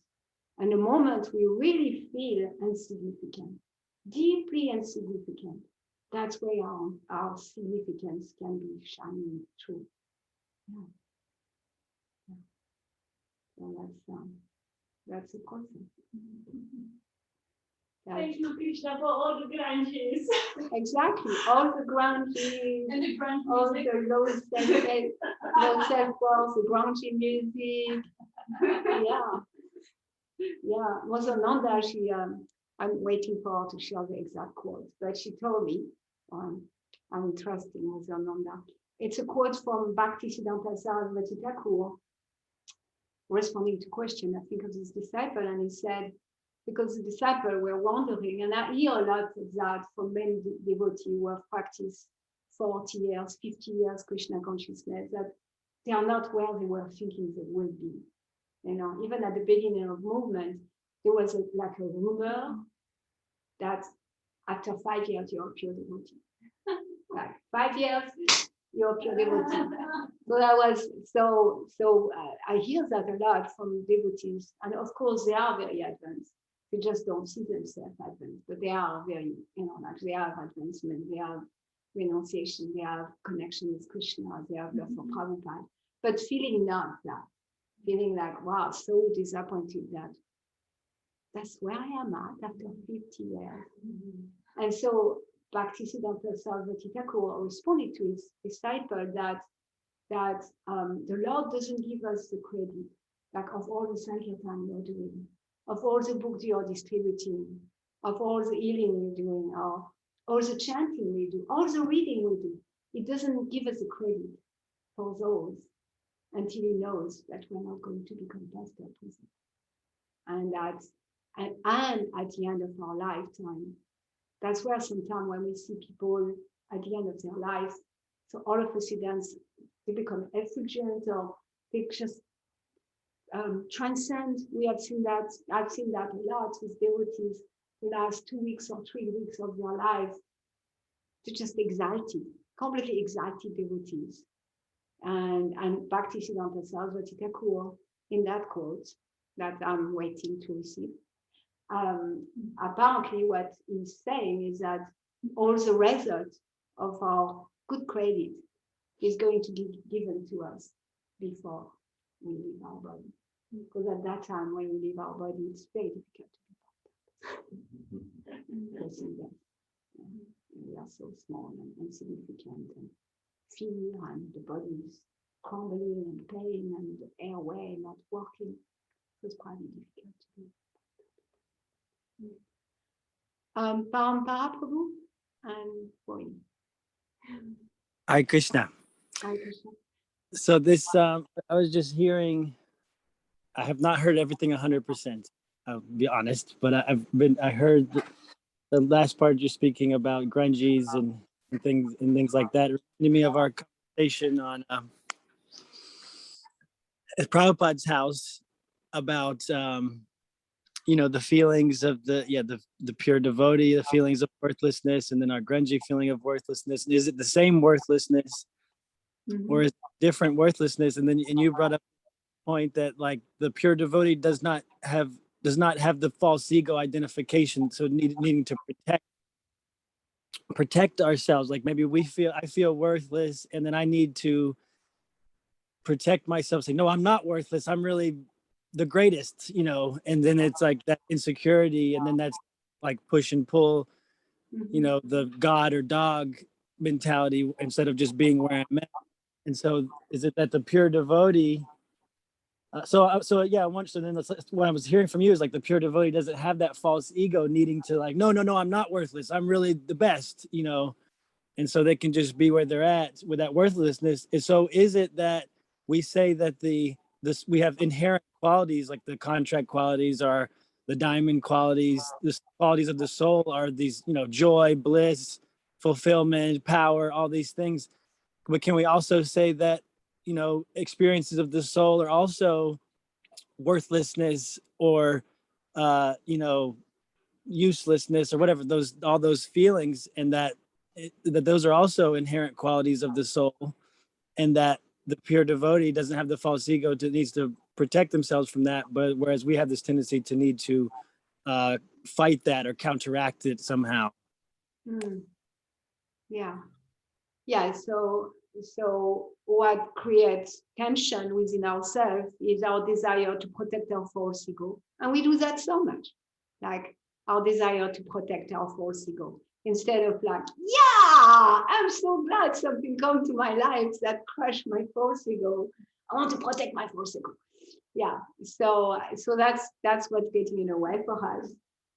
And the moment we really feel insignificant, deeply insignificant, that's where our significance can be shining through. So that's the concept. Thank you, Krishna, for all the grunges. Exactly, all the grungy, And the grunge all music. the low self-worth, the grungy music, Yeah. Yeah, Nanda, I'm waiting for her to share the exact quote, but she told me, I'm trusting Nanda. It's a quote from Bhaktisiddhanta Sarasvati Thakur, responding to question, I think, of this disciple, and he said, because the disciple were wondering, and I hear a lot of that from many devotees who have practiced 40 years, 50 years Krishna consciousness, that they are not where they were thinking they would be. You know, even at the beginning of movement, there was like a rumor that after 5 years you're a pure devotee. Like 5 years, you're a pure devotee. So that was I hear that a lot from devotees, and of course they are very advanced. They just don't see themselves advanced, but they are very, like they have advancement, they have renunciation, they have connection with Krishna, they have love for Prabhupada, but feeling not that. Feeling like, wow, so disappointed that that's where I am at after 50 years. And so Bhaktisiddhanta Sarasvati Thakur responded to his disciple that the Lord doesn't give us the credit, like of all the Sankirtan you're doing, of all the books you're distributing, of all the healing you're doing, or all the chanting we do, all the reading we do. It doesn't give us the credit for those until he knows that we're not going to become pastor with it. And at the end of our lifetime, that's where sometimes when we see people at the end of their life, so all of a sudden they become effulgent or they just transcend. I've seen that a lot with devotees the last 2 weeks or 3 weeks of their life. They're just exalted, completely exalted devotees. And Bhaktisiddhanta Sarasvati Thakur, in that quote that I'm waiting to receive, apparently what he's saying is that all the result of our good credit is going to be given to us before we leave our body. Because at that time, when we leave our body, it's very difficult to be back. We are so small and insignificant, and fear, and the body is crumbling and pain, and the airway not working. It's quite difficult to do. Parampara Prabhu and Boy. Hi, Krishna. Hi, Krishna. So this, I was just hearing, I have not heard everything 100%, I'll be honest, but I heard the last part you're speaking about grungies and things like that. It reminded me of our conversation on at Prabhupada's house about, the feelings of the pure devotee, the feelings of worthlessness, and then our grungy feeling of worthlessness. Is it the same worthlessness, or is it different worthlessness? And you brought up the point that like the pure devotee does not have the false ego identification, so needing to protect ourselves. Like maybe I feel worthless, and then I need to protect myself, saying, no, I'm not worthless, I'm really the greatest, and then it's like that insecurity, and then that's like push and pull, the God or dog mentality instead of just being where I'm at. And so is it that the pure devotee so then what I was hearing from you is like the pure devotee doesn't have that false ego needing to like, no, I'm not worthless, I'm really the best, and so they can just be where they're at with that worthlessness. And so is it that we say that we have inherent qualities, like the contract qualities are the diamond qualities, the qualities of the soul are these, joy, bliss, fulfillment, power, all these things. But can we also say that, experiences of the soul are also worthlessness or, uselessness or whatever, all those feelings, and that those are also inherent qualities of the soul, and that the pure devotee doesn't have the false ego needs to protect themselves from that, but whereas we have this tendency to need to fight that or counteract it somehow. Yeah. So what creates tension within ourselves is our desire to protect our false ego, and we do that so much, like our desire to protect our false ego, instead of like, yeah, I'm so glad something come to my life that crushed my false ego. I want to protect my false ego. yeah. So that's what's getting in the way for us.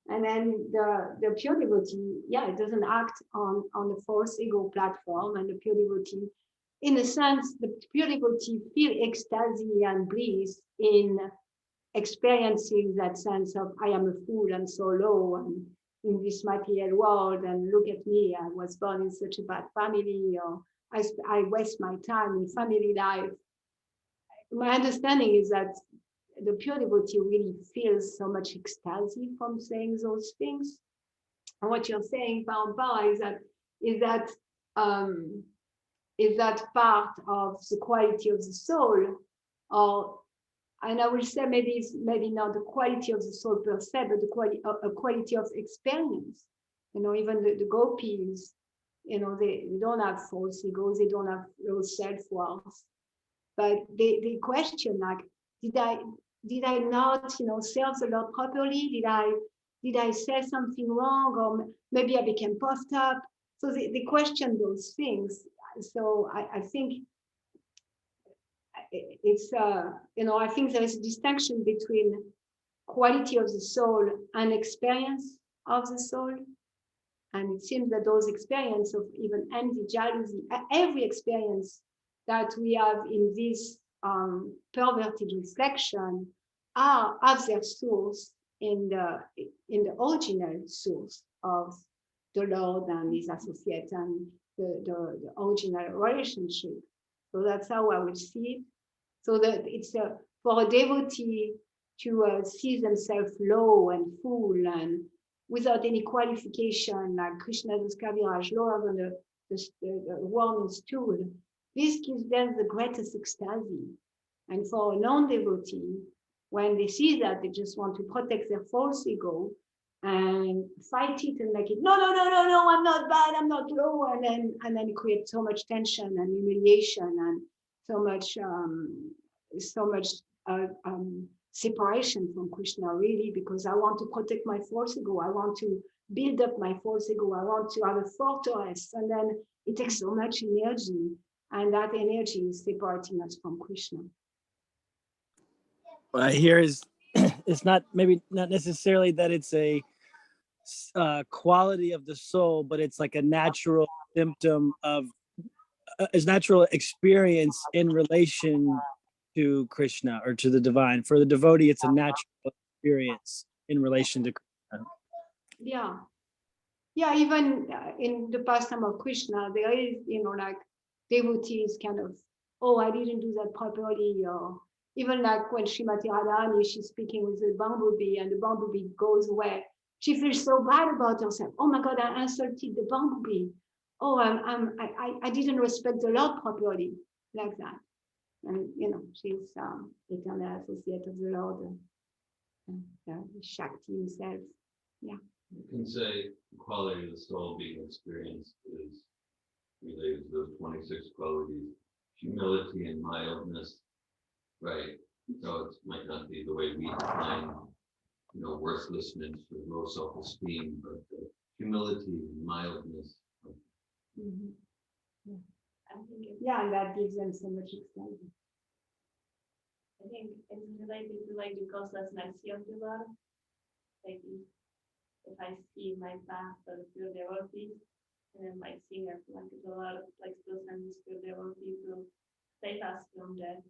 And then the pure devotee, yeah, it doesn't act on the false ego platform. And the pure devotee, in a sense, the pure devotee feel ecstasy and bliss in experiencing that sense of I am a fool, I'm so low and in this material world, and look at me, I was born in such a bad family, or I waste my time in family life. My understanding is that the pure devotee really feels so much ecstasy from saying those things. And what you're saying, Pao, um, is that part of the quality of the soul, or and I will say maybe it's maybe not the quality of the soul per se, but the quality of experience. Even the gopis, they don't have false egos, they don't have low self-worth, but they question like, did I not, serve the Lord properly? Did I say something wrong, or maybe I became puffed up? So they question those things. So I think it's I think there is a distinction between quality of the soul and experience of the soul. And it seems that those experiences of even envy, jealousy, every experience that we have in this perverted reflection have their source in the original source of the Lord and his associate and the original relationship. So that's how I would see it. So that it's for a devotee to see themselves low and full and without any qualification, like Krishna's Kaviraj, lower than the worn stool. This gives them the greatest ecstasy. And for a non-devotee, when they see that, they just want to protect their false ego and fight it and make it, no, I'm not bad, I'm not low. And then it creates so much tension and humiliation and so much separation from Krishna, really, because I want to protect my false ego. I want to build up my false ego. I want to have a fortress. And then it takes so much energy. And that energy is separating us from Krishna. What I hear is it's not necessarily that it's a quality of the soul, but it's like a natural symptom of a natural experience in relation to Krishna or to the divine. For the devotee, it's a natural experience in relation to Krishna. Yeah, even in the pastime of Krishna, there is, like devotees kind of, oh, I didn't do that properly, or even like when Srimati Radharani, she's speaking with the bumblebee and the bumblebee goes away. She feels so bad about herself. Oh my God, I insulted the bumblebee. Oh, I didn't respect the Lord properly, like that. And she's eternal associate of the Lord, Shakti himself. Yeah. You can say the quality of the soul being experienced is related to those 26 qualities: humility and mildness, right? So it might not be the way we define, worthlessness or low self-esteem, but humility and mildness. Mm-hmm. Yeah, and that gives them so much extent. I think it's related to like the causelessness of the Lord. Like if I see my path of pure devotee, and then like seeing like the Lord like still sends this pure devotee to save us from death.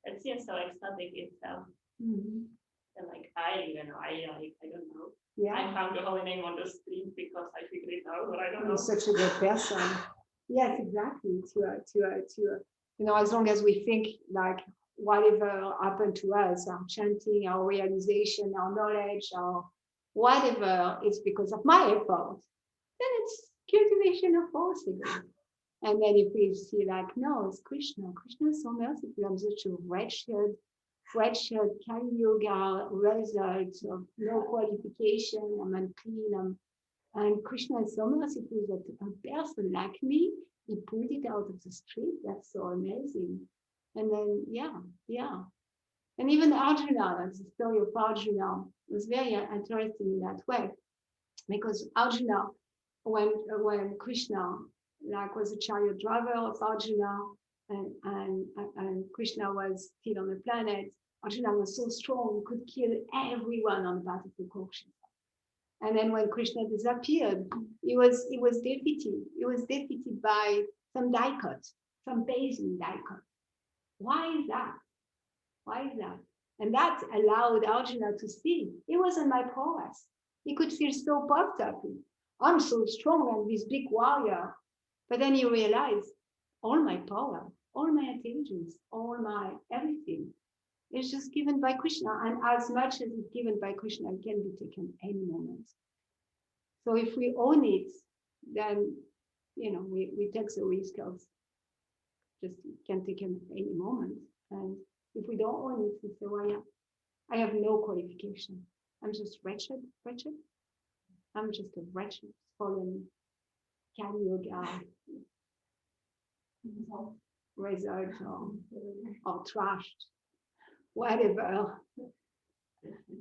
It seems so ecstatic itself. Mm-hmm. And like I don't know. Yeah. I found the holy name on the street because I figured it out, but I don't know. You're such a good person. Yes, exactly. As long as we think like whatever happened to us, our chanting, our realization, our knowledge, or whatever, it's because of my effort, then it's cultivation of false ego. And then if we see like, no, it's Krishna. Krishna is so merciful. I'm such a wretched Kali Yoga result of no qualification. I'm unclean. And Krishna is so merciful that a person like me, he pulled it out of the street. That's so amazing. And then, yeah. And even Arjuna, that's the story of Arjuna, was very interesting in that way. Because Arjuna, when Krishna was a chariot driver of Arjuna, and Krishna was still on the planet, Arjuna was so strong, he could kill everyone on the battlefield of Kurukshetra. And then when Krishna disappeared, he was defeated. He was defeated by some dicot, some Bayesian dicot. Why is that? Why is that? And that allowed Arjuna to see it wasn't my prowess. He could feel so puffed up. I'm so strong and this big warrior. But then he realized all my power, all my intelligence, all my everything is just given by Krishna. And as much as it's given by Krishna, it can be taken any moment. So if we own it, then we take the risk of just can take him any moment. And if we don't own it, we say, well, yeah, I have no qualification. I'm just wretched. I'm just a wretched, fallen Kali Yoga result or trashed, whatever.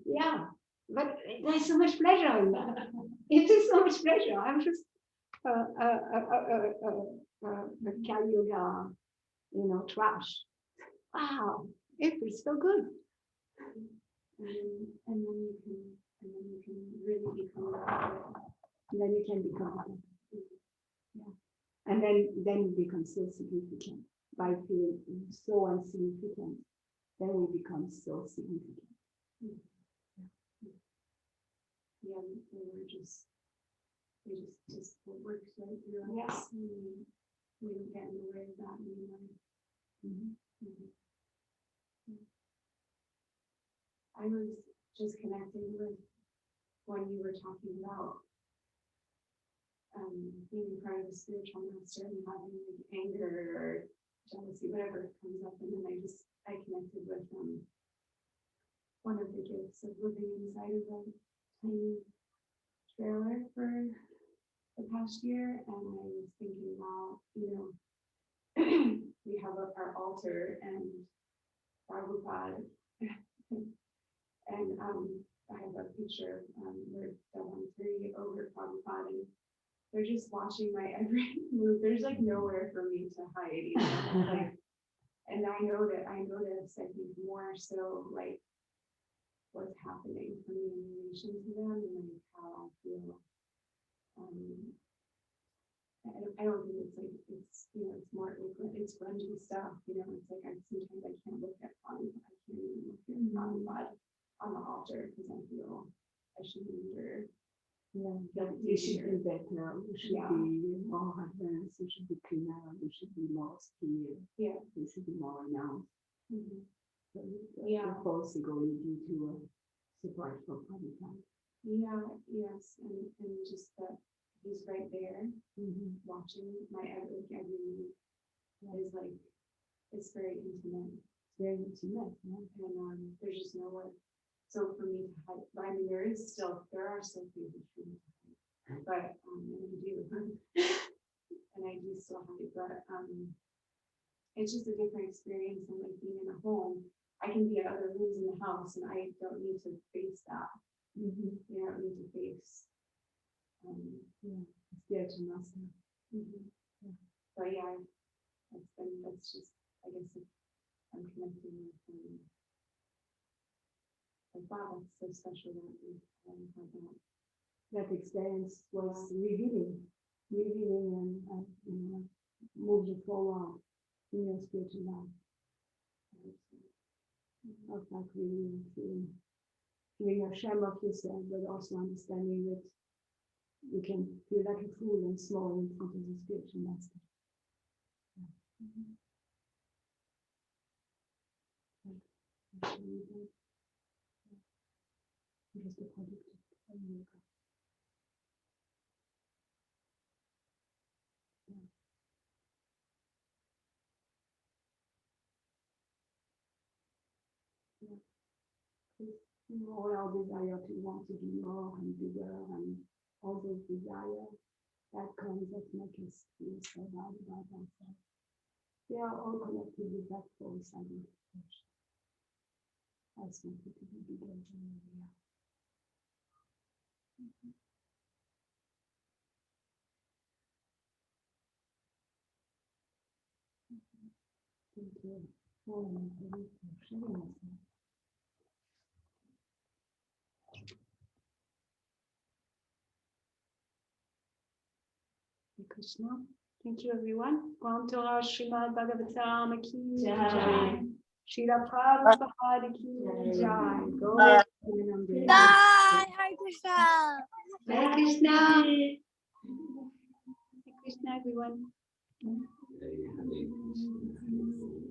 Yeah, but there's so much pleasure in that. It is so much pleasure. I'm just a Kali Yoga, trash. Wow, it feels so good. And then you can really become. And then you can become. Yeah. And then you become so significant by feeling so insignificant. Then we become so significant. Yeah, we just work right through us. We don't get in the way of that anymore. I was just connecting with when you were talking about being part of a spiritual master and having like anger or jealousy, whatever comes up, and then I connected with one of the gifts of living inside of a tiny trailer for the past year, and I was thinking about, we have our altar and Prabhupada, and I have a picture where I'm very over Prabhupada, and they're just watching my every move. There's like nowhere for me to hide, like, and I notice, I think more so like what's happening for me in relation to them and like how I feel. I don't think it's like it's more it's grungy stuff. It's like sometimes I can't look at Prabhupada. I can't even look at Prabhupada on the altar because I feel ashamed or. Yeah, that we should be better. We should be more advanced. We should be cleaner. We should be more skilled. Yeah, we should be more renowned. Of course, going into support for Prabhupada. Yeah, yes, and just that he's right there, watching my every move. Is like it's very intimate. It's very intimate, and there's just no one. So for me to hide, I mean, there are still things for me to hide, but and I do still hide, but it's just a different experience than like being in a home. I can be at other rooms in the house, and I don't need to face that. I don't need to face. It's there to master. But yeah, that's just, I guess, I'm connecting with. Like, wow, that's so special that we had that. That experience was revealing and moved you forward in your spiritual life. Of like really feeling ashamed of yourself, but also understanding that you can feel like a fool and small in front of the spiritual master. Just a product of yoga. All our desire to want to be more and bigger and all those desires that comes that make us feel so bad about ourselves. They are all connected with that false identification. That's not to be bigger than we are. Thank you for sharing us. Hare Krishna. Thank you, everyone. Ram Torah Srimad Bhagavatam Ki Jai. Jai. Srila Prabhupada Ki Jai. Go. Bye. Hare Krishna. Hare Krishna. Hare Krishna, everyone. Hare Krishna.